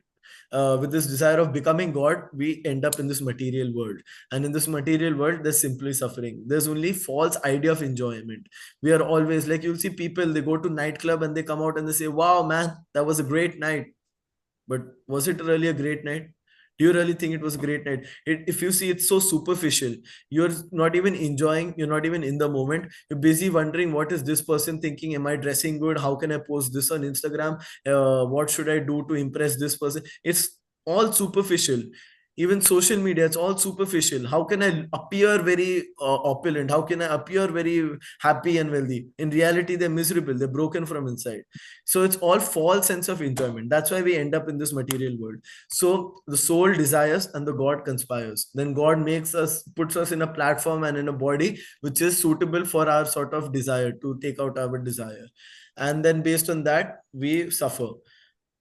with this desire of becoming God, we end up in this material world. And in this material world, there's simply suffering. There's only false idea of enjoyment. We are always like, you'll see people, they go to nightclub and they come out and they say, wow, man, that was a great night. But was it really a great night? Do you really think it was a great night? If you see, it's so superficial. You're not even enjoying, you're not even in the moment. You're busy wondering, what is this person thinking? Am I dressing good? How can I post this on Instagram? What should I do to impress this person? It's all superficial. Even social media, it's all superficial. How can I appear very opulent? How can I appear very happy and wealthy? In reality, they're miserable, they're broken from inside. So it's all false sense of enjoyment. That's why we end up in this material world. So the soul desires and the God conspires. Then God puts us in a platform and in a body which is suitable for our sort of desire, to take out our desire. And then based on that, we suffer.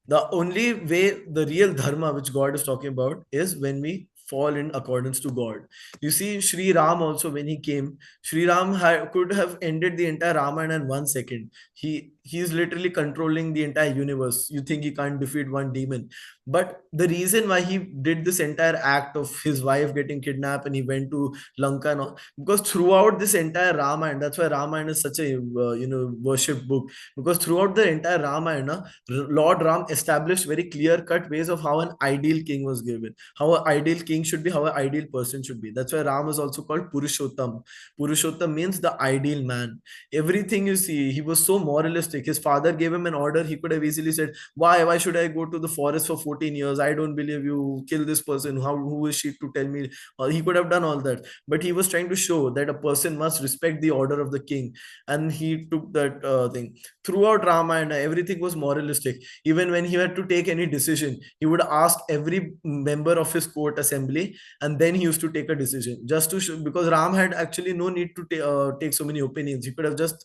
The only way, the real dharma which God is talking about, is when we fall in accordance to God. You see, Sri Ram also, when he came, Sri Ram could have ended the entire Ramayana in 1 second. He is literally controlling the entire universe. You think he can't defeat one demon? But the reason why he did this entire act of his wife getting kidnapped and he went to Lanka and all, because throughout this entire Ramayana, that's why Ramayana is such a worship book, because throughout the entire Ramayana, Lord Ram established very clear-cut ways of how an ideal king was given, how an ideal king should be, how an ideal person should be. That's why Ram is also called Purushottam. Purushottam means the ideal man. Everything you see, he was so moralistic. His father gave him an order. He could have easily said, why should I go to the forest for 14 years? I don't believe you. Kill this person. Who is she to tell me? He could have done all that. But he was trying to show that a person must respect the order of the king. And he took that thing. Throughout Ramayana, everything was moralistic. Even when he had to take any decision, he would ask every member of his court assembly, and then he used to take a decision, just to show, because Ram had actually no need to take so many opinions. He could have just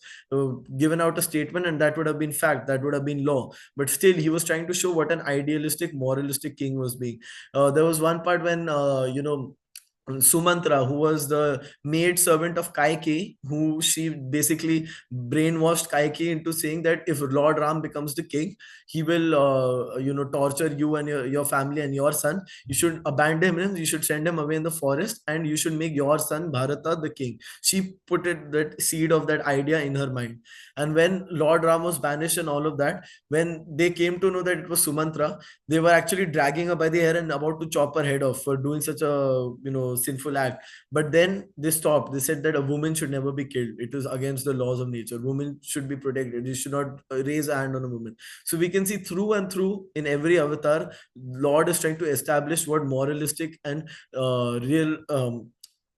given out a statement, and that would have been fact, that would have been law. But still, he was trying to show what an idealistic, moralistic king was being. There was one part when Sumantra, who was the maid servant of Kaikeyi, who she basically brainwashed Kaikeyi into saying that if Lord Ram becomes the king, he will, torture you and your family and your son. You should abandon him. You should send him away in the forest, and you should make your son Bharata the king. She put that seed of that idea in her mind. And when Lord Ram was banished and all of that, when they came to know that it was Sumantra, they were actually dragging her by the hair and about to chop her head off for doing such a sinful act. But then they stopped. They said that a woman should never be killed. It is against the laws of nature. Women should be protected. You should not raise a hand on a woman. So we can see through and through in every avatar, Lord is trying to establish what moralistic and real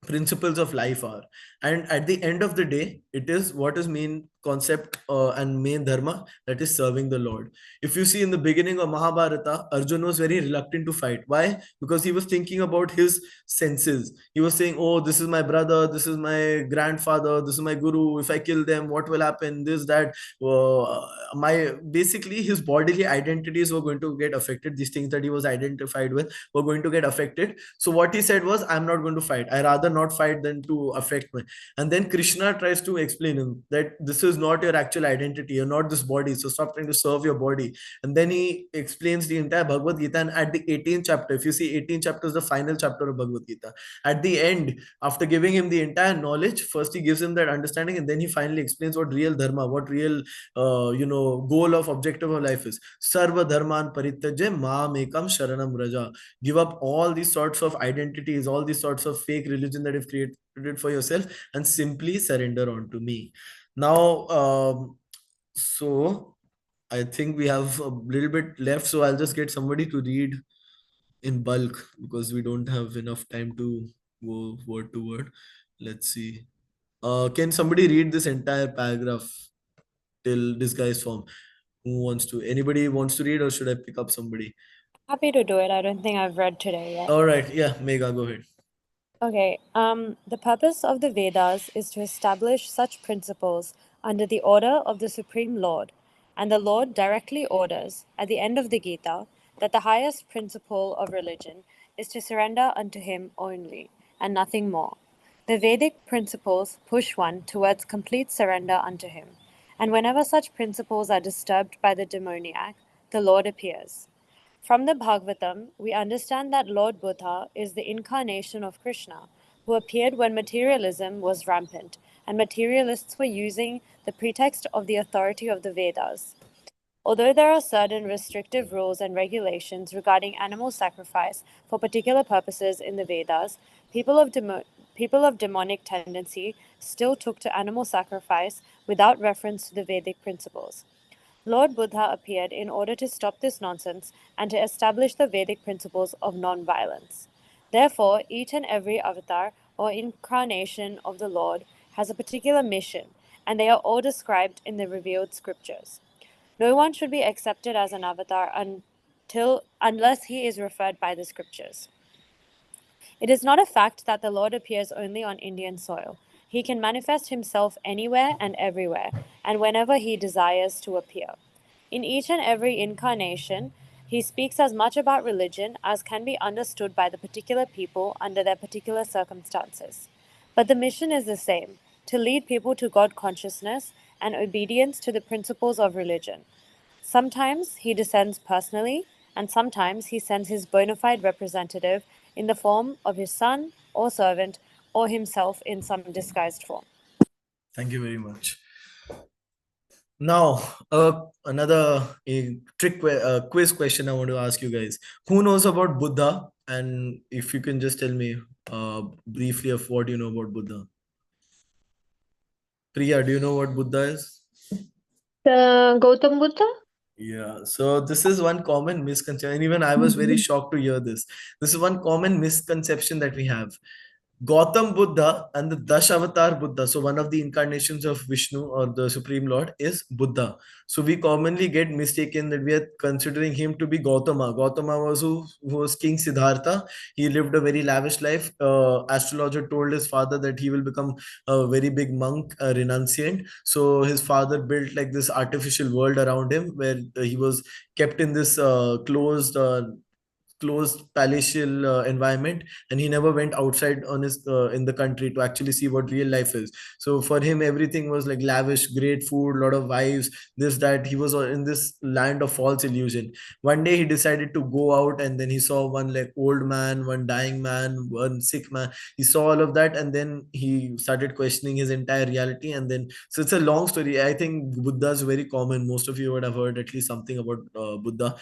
principles of life are. And at the end of the day, It is what is main concept and main dharma, that is serving the Lord. If you see in the beginning of Mahabharata, Arjun was very reluctant to fight. Why? Because he was thinking about his senses. He was saying, oh, this is my brother, this is my grandfather, this is my guru. If I kill them, what will happen? This, that. My basically his bodily identities were going to get affected. These things that he was identified with were going to get affected. So what he said was, I'm not going to fight. I rather not fight than to affect me. And then Krishna tries to explain him that this is not your actual identity. You're not this body. So stop trying to serve your body. And then he explains the entire Bhagavad Gita. And at the 18th chapter, if you see 18th chapter is the final chapter of Bhagavad Gita. At the end, after giving him the entire knowledge, first he gives him that understanding, and then he finally explains what real dharma, what real goal of objective of life is. Sarva dharman parityaje maam ekam sharanam raja. Give up all these sorts of identities, all these sorts of fake religion that you've created for yourself, and simply surrender onto me. Now, so I think we have a little bit left, so I'll just get somebody to read in bulk because we don't have enough time to go word to word. Let's see. Can somebody read this entire paragraph till disguise form? Who wants to? Anybody wants to read, or should I pick up somebody? Happy to do it. I don't think I've read today yet. All right, yeah, Megha, go ahead. Okay, the purpose of the Vedas is to establish such principles under the order of the Supreme Lord, and the Lord directly orders, at the end of the Gita, that the highest principle of religion is to surrender unto Him only, and nothing more. The Vedic principles push one towards complete surrender unto Him, and whenever such principles are disturbed by the demoniac, the Lord appears. From the Bhagavatam, we understand that Lord Buddha is the incarnation of Krishna, who appeared when materialism was rampant, and materialists were using the pretext of the authority of the Vedas. Although there are certain restrictive rules and regulations regarding animal sacrifice for particular purposes in the Vedas, people of demonic tendency still took to animal sacrifice without reference to the Vedic principles. Lord Buddha appeared in order to stop this nonsense and to establish the Vedic principles of non-violence. Therefore, each and every avatar or incarnation of the Lord has a particular mission, and they are all described in the revealed scriptures. No one should be accepted as an avatar unless he is referred by the scriptures. It is not a fact that the Lord appears only on Indian soil. He can manifest himself anywhere and everywhere, and whenever he desires to appear. In each and every incarnation, he speaks as much about religion as can be understood by the particular people under their particular circumstances. But the mission is the same, to lead people to God consciousness and obedience to the principles of religion. Sometimes he descends personally, and sometimes he sends his bona fide representative in the form of his son or servant, or himself in some disguised form. Thank you very much. Now, another quiz question I want to ask you guys. Who knows about Buddha? And if you can just tell me briefly of what you know about Buddha. Priya, do you know what Buddha is? Gautam Buddha? Yeah, so this is one common misconception, and even I was very shocked to hear this. This is one common misconception that we have. Gautam Buddha and the Dashavatar Buddha, so one of the incarnations of Vishnu or the Supreme Lord, is Buddha. So we commonly get mistaken that we are considering him to be Gautama. Gautama was who was King Siddhartha. He lived a very lavish life. Astrologer told his father that he will become a very big monk, a renunciant. So his father built like this artificial world around him where he was kept in this closed palatial environment, and he never went outside on his in the country to actually see what real life is. So for him everything was like lavish, great food, lot of wives, this, that. He was in this land of false illusion. One day he decided to go out, and then he saw one like old man, one dying man, one sick man. He saw all of that, and then he started questioning his entire reality. And then, so it's a long story. I think Buddha is very common. Most of you would have heard at least something about Buddha,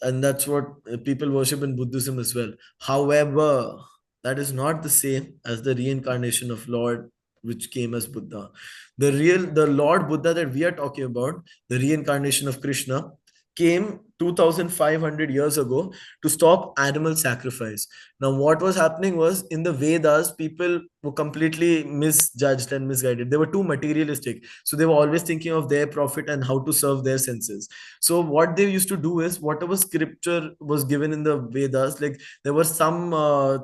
and that's what people worship in Buddhism as well. However, that is not the same as the reincarnation of Lord, which came as Buddha. The Lord Buddha that we are talking about, the reincarnation of Krishna, came 2500 years ago to stop animal sacrifice. Now, what was happening was in the Vedas, people were completely misjudged and misguided. They were too materialistic. So they were always thinking of their profit and how to serve their senses. So what they used to do is whatever scripture was given in the Vedas, like there were some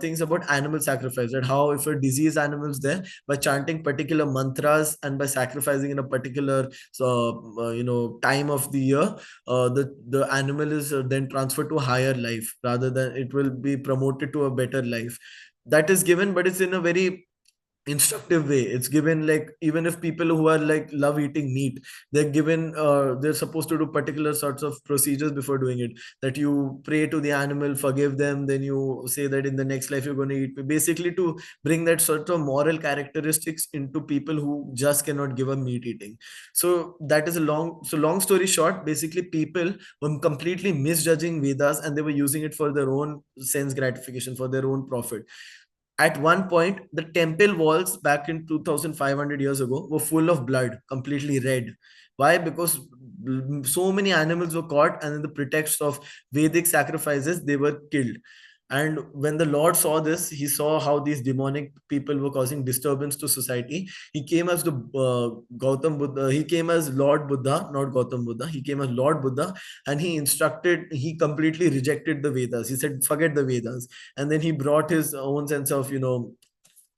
things about animal sacrifice, right? How if a disease animal is there, by chanting particular mantras and by sacrificing in a particular time of the year, the animal is then transferred to a higher life, rather than it will be promoted to a better life. That is given, but it's in a very instructive way. It's given like even if people who are like love eating meat, they're given they're supposed to do particular sorts of procedures before doing it, that you pray to the animal, forgive them, then you say that in the next life you're going to eat, basically to bring that sort of moral characteristics into people who just cannot give up meat eating. So that is a long story short, basically people were completely misjudging Vedas and they were using it for their own sense gratification, for their own profit. At one point, the temple walls back in 2500 years ago were full of blood, completely red. Why? Because so many animals were caught, and in the pretext of Vedic sacrifices, they were killed. And when the Lord saw this, he saw how these demonic people were causing disturbance to society. He came as the Gautam Buddha. He came as Lord Buddha, not Gautam Buddha. He came as Lord Buddha, and he completely rejected the Vedas. He said, forget the Vedas. And then he brought his own sense of,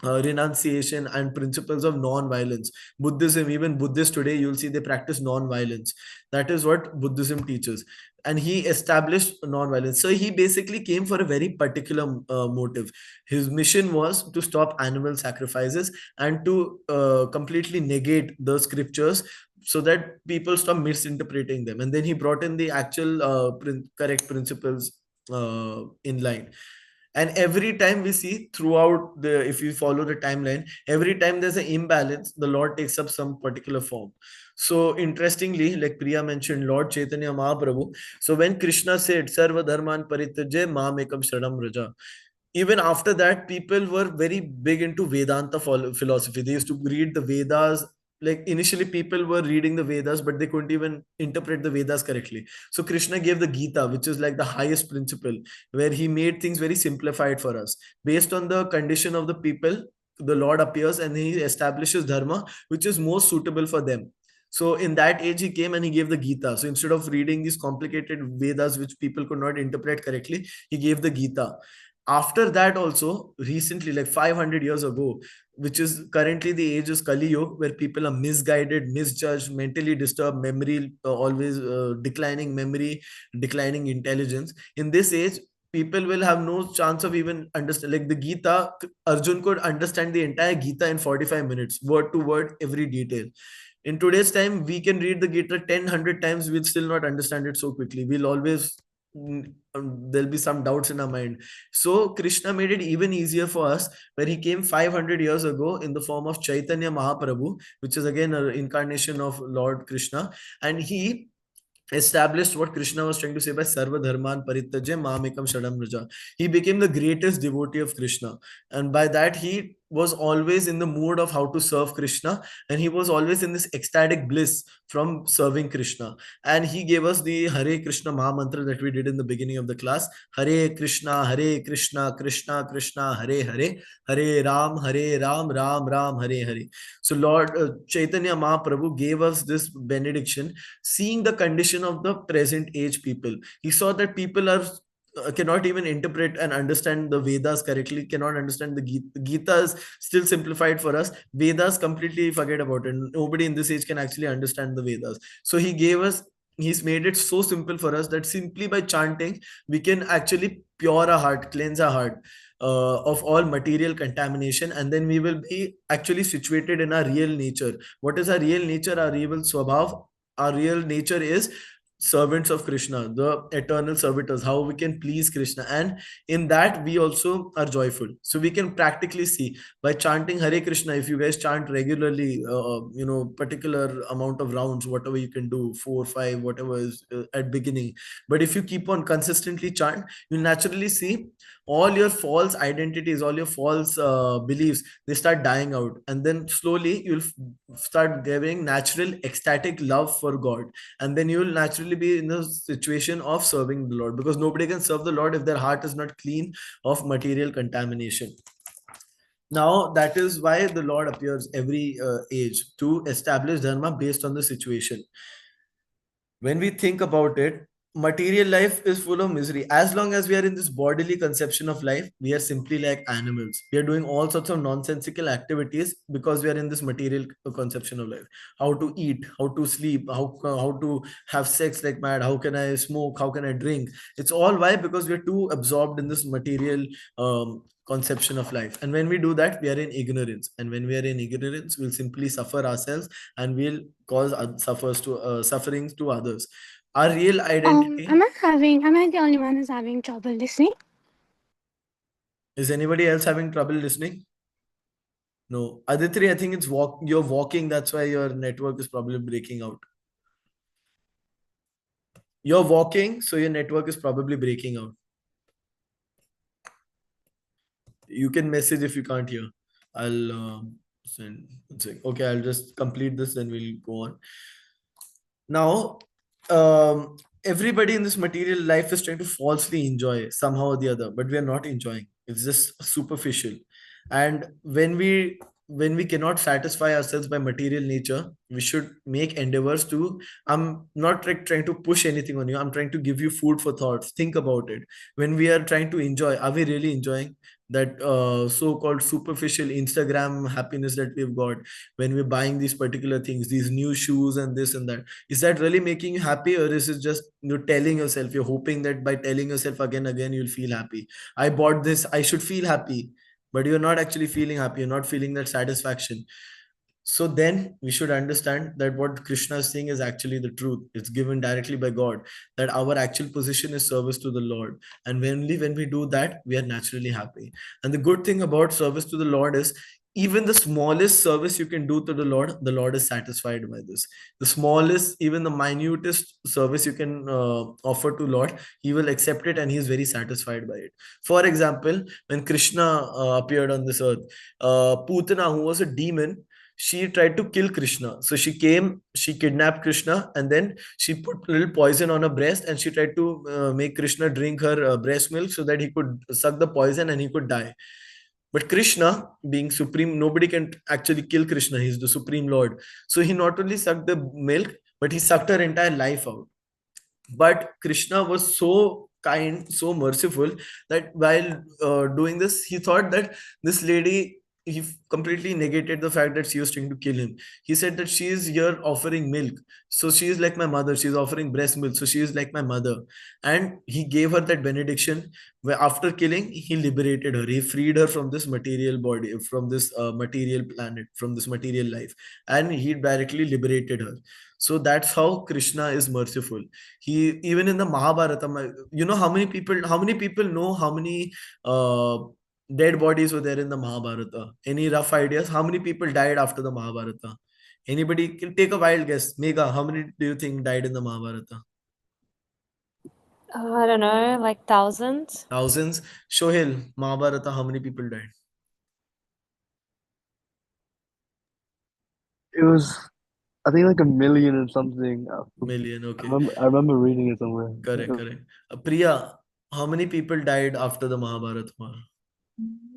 renunciation and principles of non-violence. Buddhism, even Buddhists today, you'll see they practice non-violence. That is what Buddhism teaches. And he established non-violence. So he basically came for a very particular motive. His mission was to stop animal sacrifices and to completely negate the scriptures so that people stop misinterpreting them. And then he brought in the actual correct principles in line. And every time we see throughout the, if you follow the timeline, every time there's an imbalance, the Lord takes up some particular form. So interestingly, like Priya mentioned, Lord Chaitanya Mahaprabhu. So when Krishna said, Sarva Dharman Parityajya Mamekam Sharanam Raja, even after that, people were very big into Vedanta philosophy. They used to read the Vedas. Like initially, people were reading the Vedas, but they couldn't even interpret the Vedas correctly. So Krishna gave the Gita, which is like the highest principle, where he made things very simplified for us. Based on the condition of the people, the Lord appears and he establishes dharma, which is most suitable for them. So in that age, he came and he gave the Gita. So instead of reading these complicated Vedas, which people could not interpret correctly, he gave the Gita. After that also, recently, like 500 years ago, which is currently the age is Kali Yuga, where people are misguided, misjudged, mentally disturbed, memory always declining memory, declining intelligence. In this age, people will have no chance of even understand. Like the Gita, Arjun could understand the entire Gita in 45 minutes, word to word, every detail. In today's time, we can read the Gita 10, 100 times, we'll still not understand it so quickly. We'll always there'll be some doubts in our mind. So Krishna made it even easier for us, where he came 500 years ago in the form of Chaitanya Mahaprabhu, which is again an incarnation of Lord Krishna, and he established what Krishna was trying to say by Sarva Dharman Parityajya Mamekam Shadam Raja. He became the greatest devotee of Krishna. And by that, he was always in the mood of how to serve Krishna. And he was always in this ecstatic bliss from serving Krishna. And he gave us the Hare Krishna Maha Mantra that we did in the beginning of the class. Hare Krishna, Krishna Krishna, Hare Hare, Hare Ram, Ram Ram, Hare Hare. So Lord Chaitanya Mahaprabhu gave us this benediction, seeing the condition of the present age people. He saw that people are cannot even interpret and understand the Vedas correctly, cannot understand the Gita. Gita is still simplified for us. Vedas completely forget about it. Nobody in this age can actually understand the Vedas. So he's made it so simple for us that simply by chanting, we can actually pure our heart, cleanse our heart of all material contamination, and then we will be actually situated in our real nature. What is our real nature? Our real swabhav. Our real nature is servants of Krishna, the eternal servitors, how we can please Krishna. And in that, we also are joyful. So we can practically see by chanting Hare Krishna, if you guys chant regularly, particular amount of rounds, whatever you can do, 4, 5, whatever is at beginning. But if you keep on consistently chant, you naturally see all your false identities, all your false beliefs, they start dying out, and then slowly you'll start giving natural ecstatic love for God, and then you'll naturally be in a situation of serving the Lord, because nobody can serve the Lord if their heart is not clean of material contamination. Now that is why the Lord appears every age, to establish dharma based on the situation. When we think about it, material life is full of misery. As long as we are in this bodily conception of life, we are simply like animals. We are doing all sorts of nonsensical activities because we are in this material conception of life. How to eat, how to sleep, how to have sex like mad, how can I smoke, how can I drink. It's all why? Because we are too absorbed in this material conception of life. And when we do that, we are in ignorance. And when we are in ignorance, we'll simply suffer ourselves, and we'll cause sufferings to others. Our real identity. Am I the only one who's having trouble listening? Is anybody else having trouble listening? No. Aditri, I think it's you're walking. That's why your network is probably breaking out. You're walking, so your network is probably breaking out. You can message if you can't hear. I'll send. Okay, I'll just complete this, then we'll go on. Now, everybody in this material life is trying to falsely enjoy somehow or the other, but we are not enjoying. It's just superficial. And when we cannot satisfy ourselves by material nature, we should make endeavors to. I'm not trying to push anything on you. I'm trying to give you food for thoughts. Think about it. When we are trying to enjoy, are we really enjoying that so-called superficial Instagram happiness that we've got when we're buying these particular things, these new shoes and this and that? Is that really making you happy, or is it just you're telling yourself, you're hoping that by telling yourself again you'll feel happy? I bought this, I should feel happy, but you're not actually feeling happy. You're not feeling that satisfaction. So then we should understand that what Krishna is saying is actually the truth. It's given directly by God, that our actual position is service to the Lord. And only when we do that, we are naturally happy. And the good thing about service to the Lord is, even the smallest service you can do to the Lord is satisfied by this. The smallest, even the minutest service you can offer to Lord, He will accept it, and He is very satisfied by it. For example, when Krishna appeared on this earth, Putana, who was a demon, she tried to kill Krishna. So she came, she kidnapped Krishna, and then she put a little poison on her breast, and she tried to make Krishna drink her breast milk so that he could suck the poison and he could die. But Krishna, being supreme, nobody can actually kill Krishna. He's the supreme Lord. So he not only sucked the milk, but he sucked her entire life out. But Krishna was so kind, so merciful, that while doing this, he thought that this lady, he completely negated the fact that she was trying to kill him. He said that she is here offering milk, so she is like my mother. She is offering breast milk, so she is like my mother. And he gave her that benediction, where after killing, he liberated her. He freed her from this material body, from this material planet, from this material life, and he directly liberated her. So that's how Krishna is merciful. He, even in the Mahabharata, you know how many people know how many dead bodies were there in the Mahabharata? Any rough ideas? How many people died after the Mahabharata? Anybody can take a wild guess. Megha, how many do you think died in the Mahabharata? I don't know, like thousands. Thousands. Shohil, Mahabharata, how many people died? It was, I think, like 1 million or something. Million. Okay. I remember reading it somewhere. Correct. Correct. Priya, how many people died after the Mahabharata?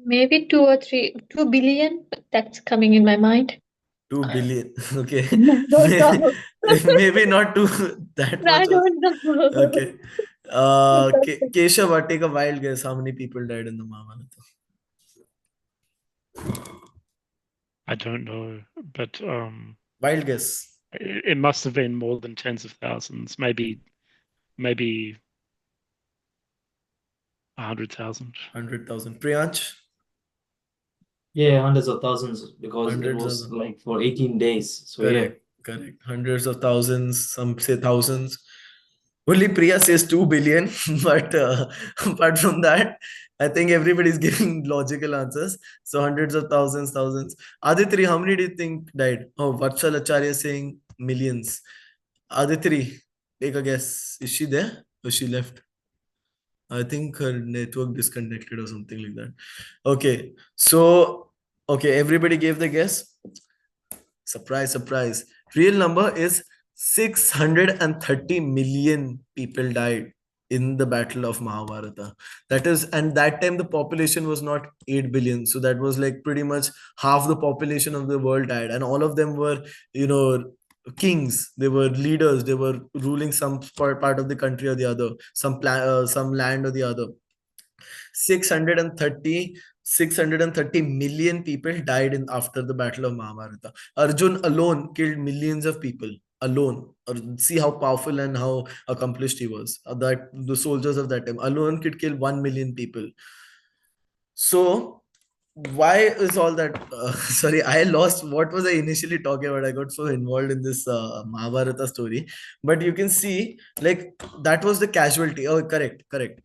Maybe 2 billion. That's coming in my mind. 2 billion. Okay. I don't know. Maybe not too that I much. don't know. Okay. Keshav, take a wild guess. How many people died in the Mahabharata? I don't know, but Wild guess. it must have been more than tens of thousands, maybe 100,000. 100,000. Priyansh? Yeah, hundreds of thousands, because it Hundreds was of like for 18 days. So yeah. Correct. Hundreds of thousands, some say thousands. Only Priya says 2 billion, but apart from that, I think everybody's giving logical answers. So hundreds of thousands. Aditri, how many do you think died? Oh, Vatshal Acharya is saying millions. Aditri, take a guess. Is she there or she left? I think her network disconnected or something like that. Okay, so okay, everybody gave the guess. Surprise, surprise. Real number is 630 million people died in the battle of Mahabharata. That is, and that time the population was not 8 billion. So that was like pretty much half the population of the world died. And all of them were, kings. They were leaders. They were ruling some part of the country or the other, some land or the other. 630 million people died in after the battle of Mahabharata. Arjun alone killed millions of people alone. See how powerful and how accomplished he was. That the soldiers of that time alone could kill 1 million people. So why is all that? Sorry, I lost what was I initially talking about. I got so involved in this Mahabharata story, but you can see like that was the casualty. Oh, correct, correct.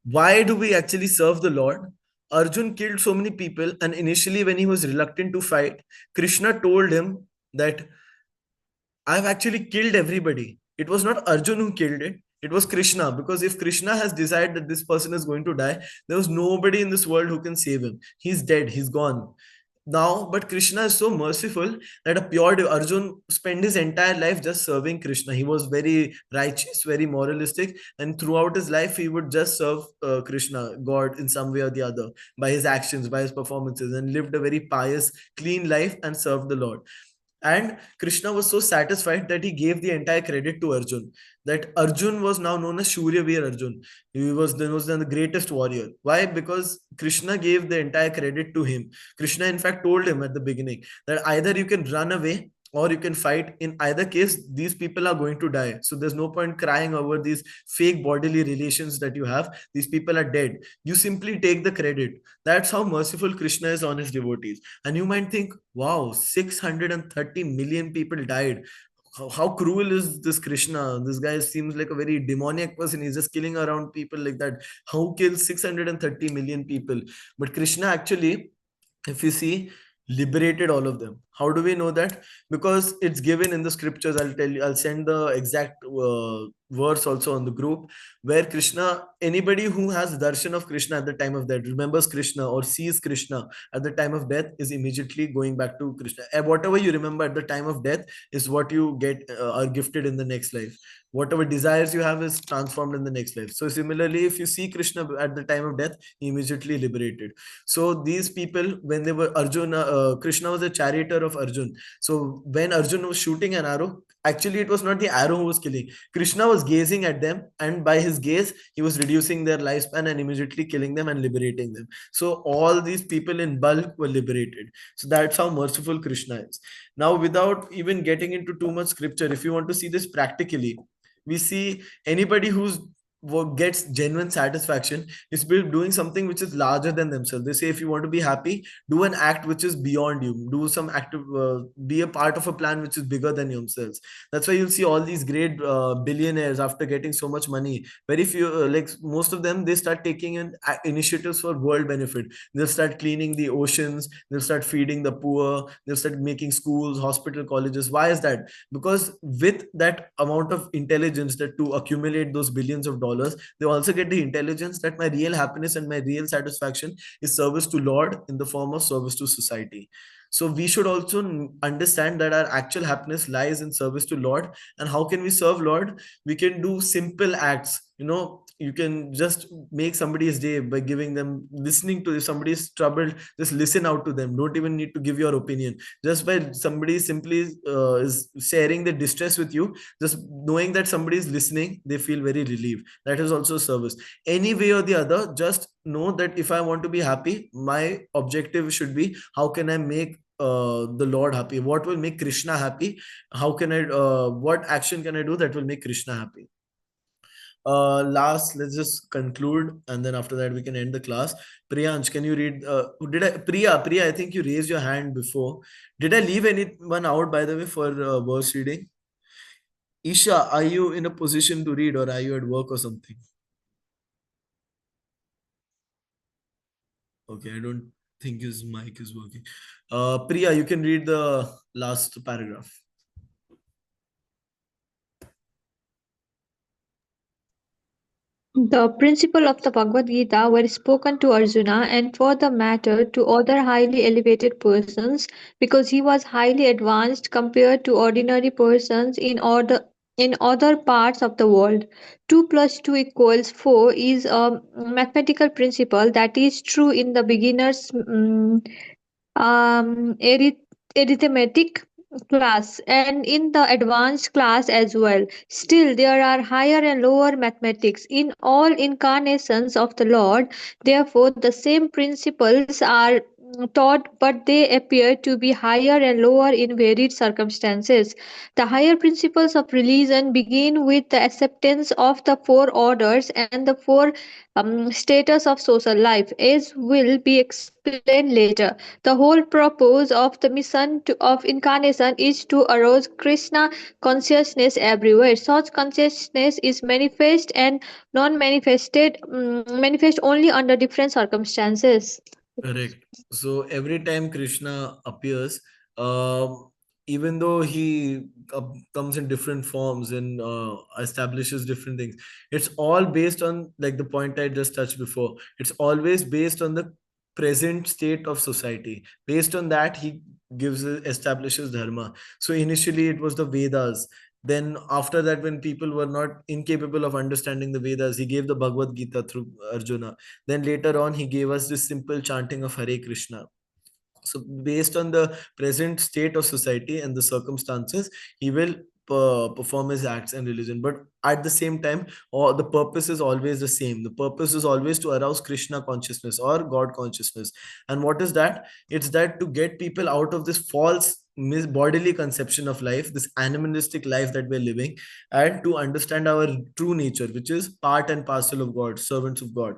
Why do we actually serve the Lord? Arjun killed so many people, and initially, when he was reluctant to fight, Krishna told him that I've actually killed everybody. It was not Arjun who killed it, it was Krishna. Because if Krishna has decided that this person is going to die, there was nobody in this world who can save him. He's dead, he's gone. Now, but Krishna is so merciful that a pure Arjun spent his entire life just serving Krishna. He was very righteous, very moralistic, and throughout his life, he would just serve Krishna, God, in some way or the other, by his actions, by his performances, and lived a very pious, clean life and served the Lord. And Krishna was so satisfied that he gave the entire credit to Arjun. That Arjun was now known as Shuryavir Arjun. He was the greatest warrior. Why? Because Krishna gave the entire credit to him. Krishna, in fact, told him at the beginning that either you can run away or you can fight. In either case, these people are going to die. So there's no point crying over these fake bodily relations that you have. These people are dead. You simply take the credit. That's how merciful Krishna is on his devotees. And you might think, wow, 630 million people died. How cruel is this Krishna? This guy seems like a very demoniac person. He's just killing around people like that. How kills 630 million people? But Krishna actually, if you see, liberated all of them. How do we know that? Because it's given in the scriptures. I'll tell you, I'll send the exact verse also on the group, where Krishna, anybody who has darshan of Krishna at the time of death, remembers Krishna or sees Krishna at the time of death, is immediately going back to Krishna. And whatever you remember at the time of death is what you get, are gifted in the next life. Whatever desires you have is transformed in the next life. So similarly, if you see Krishna at the time of death, he immediately liberated. So these people, when they were Arjuna, Krishna was a charioteer of Arjun. So when Arjun was shooting an arrow, actually it was not the arrow who was killing. Krishna was gazing at them, and by his gaze, he was reducing their lifespan and immediately killing them and liberating them. So all these people in bulk were liberated. So that's how merciful Krishna is. Now, without even getting into too much scripture, if you want to see this practically, we see anybody who's gets genuine satisfaction is doing something which is larger than themselves. They say if you want to be happy, do an act which is beyond you. Do some active, be a part of a plan which is bigger than yourselves. That's why you'll see all these great billionaires, after getting so much money, very few, like most of them, they start taking in initiatives for world benefit. They'll start cleaning the oceans. They'll start feeding the poor. They'll start making schools, hospital, colleges. Why is that? Because with that amount of intelligence, that to accumulate those billions of dollars, they also get the intelligence that my real happiness and my real satisfaction is service to Lord in the form of service to society. So we should also understand that our actual happiness lies in service to Lord. And how can we serve Lord? We can do simple acts. You can just make somebody's day by giving them, listening to, if somebody is troubled, just listen out to them. Don't even need to give your opinion. Just by somebody simply is sharing the distress with you, just knowing that somebody is listening, they feel very relieved. That is also service. Any way or the other, just know that if I want to be happy, my objective should be, how can I make the Lord happy? What will make Krishna happy? How can I, what action can I do that will make Krishna happy? Last, let's just conclude, and then after that we can end the class. Priyansh, can you read? Priya, I think you raised your hand before. Did I leave anyone out, by the way, for verse reading? Isha, are you in a position to read, or are you at work or something? Okay, I don't think his mic is working. Priya, you can read the last paragraph. The principle of the Bhagavad Gita were spoken to Arjuna and for the matter to other highly elevated persons because he was highly advanced compared to ordinary persons in other parts of the world. 2 plus 2 equals 4 is a mathematical principle that is true in the beginner's arithmetic class and in the advanced class as well. Still, there are higher and lower mathematics in all incarnations of the Lord. Therefore, the same principles are taught, but they appear to be higher and lower in varied circumstances. The higher principles of religion begin with the acceptance of the four orders and the four status of social life, as will be explained later. The whole purpose of the mission of incarnation is to arouse Krishna consciousness everywhere. Such consciousness is manifest and non-manifested, manifest only under different circumstances. Correct. So every time Krishna appears, um, even though he comes in different forms and establishes different things, it's all based on, like the point I just touched before. It's always based on the present state of society. Based on that, he establishes dharma. So initially, it was the Vedas. Then after that, when people were not incapable of understanding the Vedas, he gave the Bhagavad Gita through Arjuna. Then later on, he gave us this simple chanting of Hare Krishna. So based on the present state of society and the circumstances, he will perform his acts and religion. But at the same time, the purpose is always the same. The purpose is always to arouse Krishna consciousness or God consciousness. And what is that? It's that to get people out of this false bodily conception of life, this animalistic life that we're living, and to understand our true nature, which is part and parcel of God, servants of God,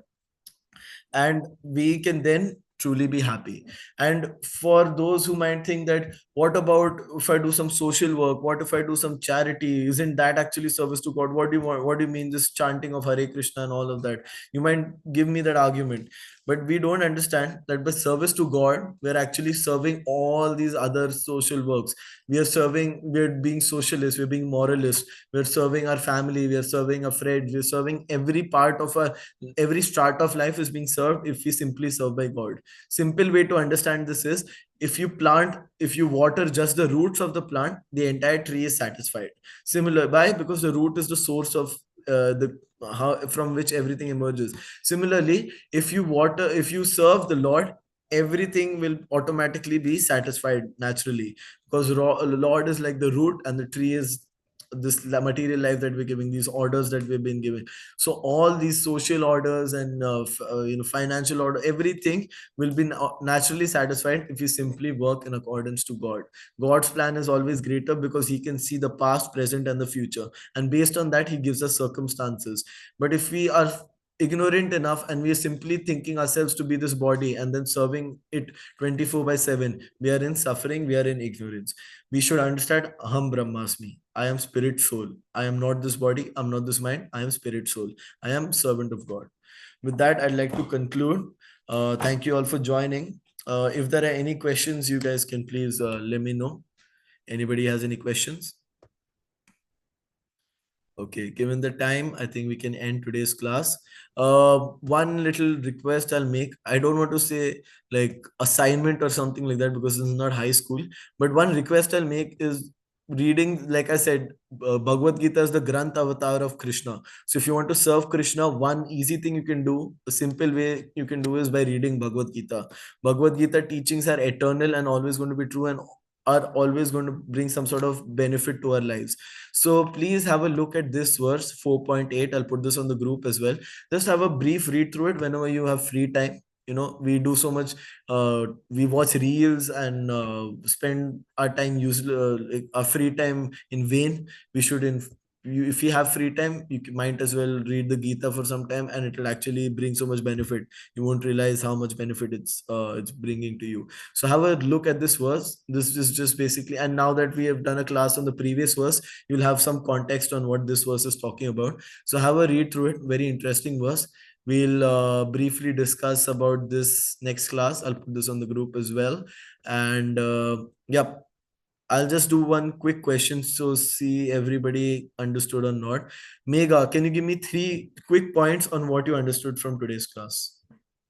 and we can then truly be happy. And for those who might think that, what about if I do some social work, what if I do some charity, isn't that actually service to God? What do you want, what do you mean this chanting of Hare Krishna and all of that? You might give me that argument, but we don't understand that by service to God, we're actually serving all these other social works. We're being socialist, we're being moralist, we're serving our family, we're serving our friends, we're serving every part of our, every start of life is being served if we simply serve by God. Simple way to understand this is, if you water just the roots of the plant, the entire tree is satisfied. Similar, why? Because the root is the source of the how from which everything emerges. Similarly, if you serve the Lord, everything will automatically be satisfied naturally, because Lord is like the root and the tree is this material life that we're giving, these orders that we've been given. So all these social orders and financial order, everything will be naturally satisfied if you simply work in accordance to God. God's plan is always greater because he can see the past, present, and the future, and based on that he gives us circumstances. But if we are ignorant enough and we are simply thinking ourselves to be this body and then serving it 24 by 7, we are in suffering, we are in ignorance. We should understand, aham brahmasmi, I am spirit soul, I am not this body, I'm not this mind, I am spirit soul, I am servant of God. With that, I'd like to conclude. Thank you all for joining. If there are any questions, you guys can please let me know. Anybody has any questions? Okay, given the time, I think we can end today's class. One little request I'll make. I don't want to say like assignment or something like that because this is not high school. But one request I'll make is reading, like I said, Bhagavad Gita is the Granth avatar of Krishna. So if you want to serve Krishna, one easy thing you can do, a simple way you can do is by reading Bhagavad Gita. Bhagavad Gita teachings are eternal and always going to be true and are always going to bring some sort of benefit to our lives. So please have a look at this verse 4.8. I'll put this on the group as well. Just have a brief read through it whenever you have free time. We do so much, we watch reels and spend our time like our free time in vain. We should if you have free time, you might as well read the Gita for some time, and it will actually bring so much benefit. You won't realize how much benefit it's bringing to you. So have a look at this verse. This is just basically, and now that we have done a class on the previous verse, you'll have some context on what this verse is talking about. So have a read through it. Very interesting verse. We'll briefly discuss about this next class. I'll put this on the group as well. And yeah, I'll just do one quick question so see everybody understood or not. Megha, can you give me 3 quick points on what you understood from today's class?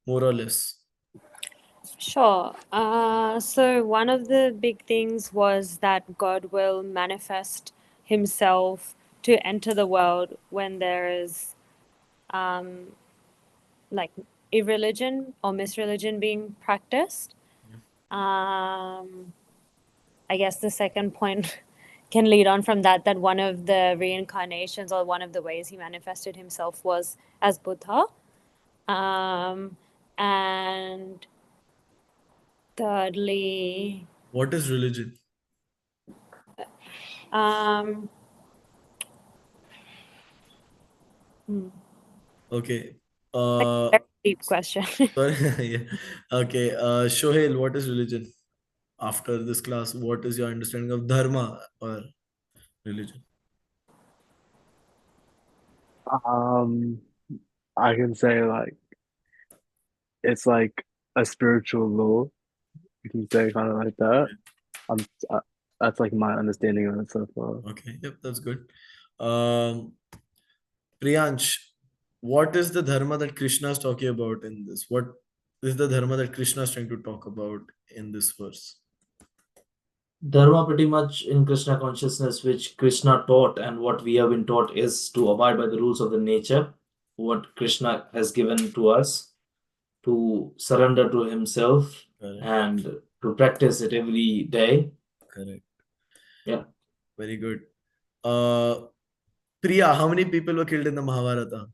More or less. Sure. So one of the big things was that God will manifest himself to enter the world when there is like irreligion or misreligion being practiced. I guess the second point can lead on from that, that one of the reincarnations or one of the ways he manifested himself was as Buddha. And thirdly, What is religion? Okay. Very deep question. Sorry. Yeah. Okay. Shohail, what is religion? After this class, what is your understanding of dharma or religion? I can say like it's like a spiritual law. You can say kind of like that. I'm that's like my understanding of it so far. Okay. Yep, that's good. Um, Priyansh, what is the dharma that Krishna is talking about in this? What is the dharma that Krishna is trying to talk about in this verse? Dharma, pretty much in Krishna consciousness, which Krishna taught and what we have been taught, is to abide by the rules of the nature, what Krishna has given to us, to surrender to himself Correct. and to practice it every day. Correct. Yeah. Very good. Priya, how many people were killed in the Mahabharata?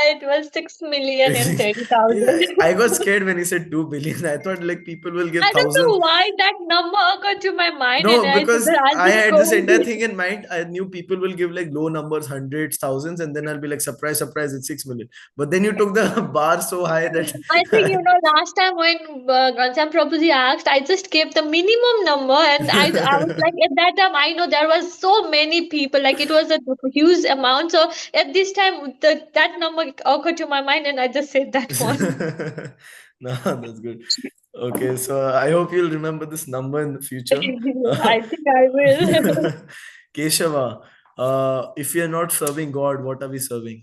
It was 6,030,000. Yeah, I got scared when he said 2 billion. I thought like people will give I don't know 1,000. why that number occurred to my mind, and No, I said because that I'll I just had go this with entire it. thing in mind. I knew people will give like low numbers, hundreds, thousands, and then I'll be like, surprise, surprise, it's 6 million. But then you took the bar so high that I think, last time when Ghanshyam Prabhuji asked, I just gave the minimum number, and I was like, at that time, I know there was so many people, like it was a huge amount. So at this time, that number occurred to my mind, and I just said that one. No, that's good. Okay, so I hope you'll remember this number in the future. I think I will. Keshava, if we are not serving God, what are we serving?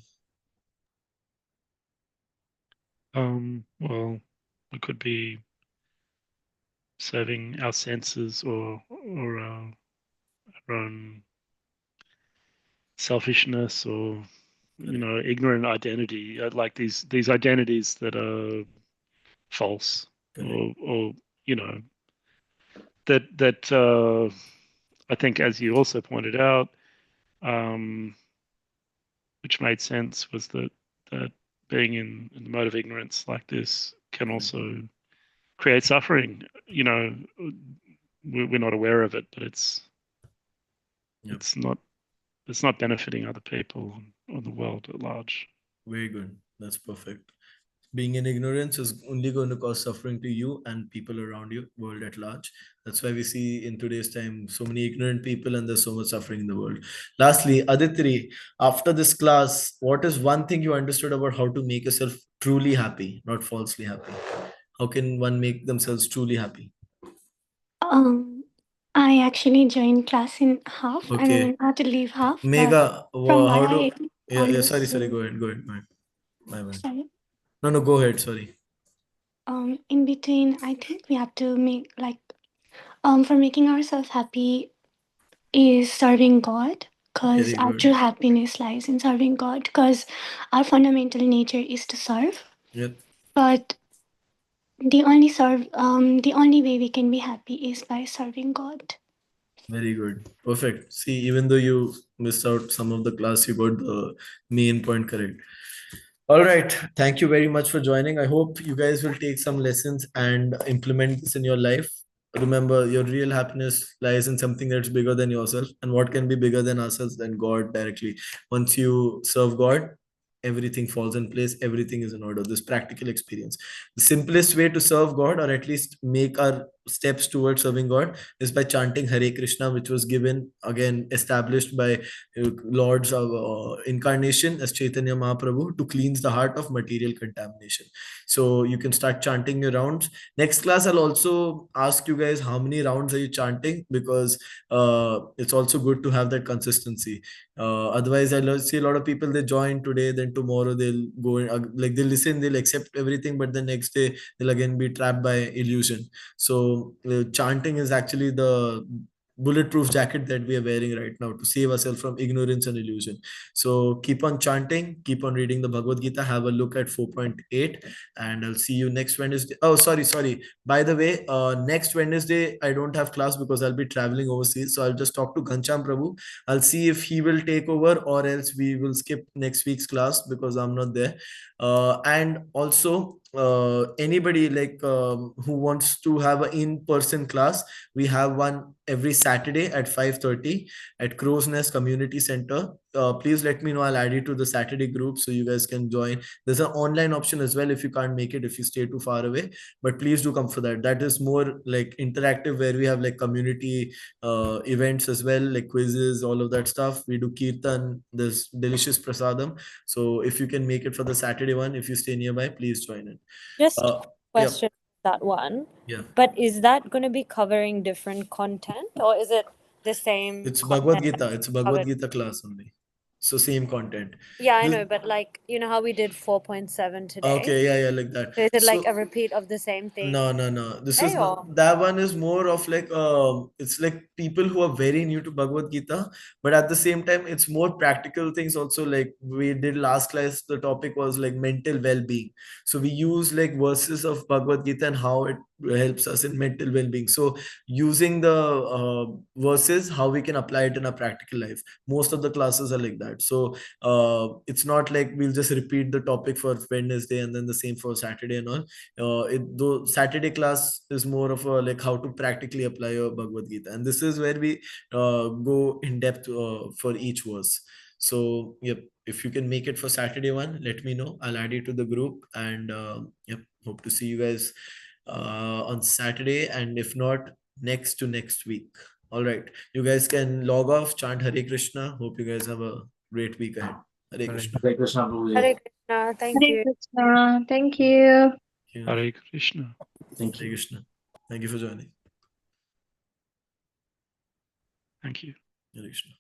Well, it could be serving our senses or our own selfishness or ignorant identity, like these identities that are false or that I think, as you also pointed out, which made sense, was that being in the mode of ignorance like this can also create suffering. We're not aware of it, but it's not benefiting other people or the world at large. Very good. That's perfect. Being in ignorance is only going to cause suffering to you and people around you, world at large. That's why we see in today's time so many ignorant people and there's so much suffering in the world. Lastly, Aditri, after this class, what is one thing you understood about how to make yourself truly happy, not falsely happy? How can one make themselves truly happy? I actually joined class in half and Okay. then had to leave half. But Mega, from what how I do sorry, understood, go ahead. My bad. sorry, No, go ahead, sorry. in between, I think we have to make for making ourselves happy is serving God, because Very our good. true happiness lies in serving God, because our fundamental nature is to serve. Yep. But the only way we can be happy is by serving God. Very good. Perfect. See, even though you missed out some of the class, you got the main point correct. All right. Thank you very much for joining. I hope you guys will take some lessons and implement this in your life. Remember, your real happiness lies in something that's bigger than yourself. And what can be bigger than ourselves than God directly? Once you serve God, everything falls in place, everything is in order. This practical experience. The simplest way to serve God, or at least make our steps towards serving God is by chanting Hare Krishna, which was given, again, established by Lord's incarnation as Chaitanya Mahaprabhu to cleanse the heart of material contamination. So you can start chanting your rounds. Next class, I'll also ask you guys how many rounds are you chanting, because it's also good to have that consistency. Otherwise, I see a lot of people, they join today, then tomorrow they'll go like they listen, they'll accept everything, but the next day they'll again be trapped by illusion. So chanting is actually the bulletproof jacket that we are wearing right now to save ourselves from ignorance and illusion. So keep on chanting, keep on reading the Bhagavad Gita, have a look at 4.8, and I'll see you next Wednesday. Oh, sorry. By the way, next Wednesday, I don't have class because I'll be traveling overseas. So I'll just talk to Ghansham Prabhu. I'll see if he will take over, or else we will skip next week's class because I'm not there. And also, anybody who wants to have an in-person class, we have one every Saturday at 5:30 at Crow's Nest Community Center. Please let me know. I'll add you to the Saturday group so you guys can join. There's an online option as well if you can't make it, if you stay too far away. But please do come for that. That is more like interactive, where we have like community events as well, like quizzes, all of that stuff. We do kirtan. There's delicious prasadam. So if you can make it for the Saturday one, if you stay nearby, please join it. Just Yeah. question that one. Yeah. But is that going to be covering different content, or is it the same It's content? Bhagavad Gita. It's a Bhagavad Gita class only. So same content. Yeah, I This- know, but like, you know how we did 4.7 today? Okay, yeah, like that. So is it like So a repeat of the same thing? no. This is Hey, not, or- that one is more of like it's like people who are very new to Bhagavad Gita, but at the same time it's more practical things also. Like we did last class, the topic was like mental well-being. So we use like verses of Bhagavad Gita and how it helps us in mental well-being. So using the verses, how we can apply it in a practical life. Most of the classes are like that. So it's not like we'll just repeat the topic for Wednesday and then the same for Saturday and all. Though Saturday class is more of a like how to practically apply your Bhagavad Gita, and this is where we go in depth for each verse. So yep, if you can make it for Saturday one, let me know. I'll add you to the group, and yep, hope to see you guys on Saturday, and if not, next week. All right, you guys can log off, chant Hare Krishna. Hope you guys have a great week ahead. Hare Krishna. Hare Krishna, Prabhuji. Hare Krishna, thank Hare you. Krishna. Thank you. Hare Krishna. Thank Hare you. Krishna. Thank you for joining. Thank you. Hare Krishna.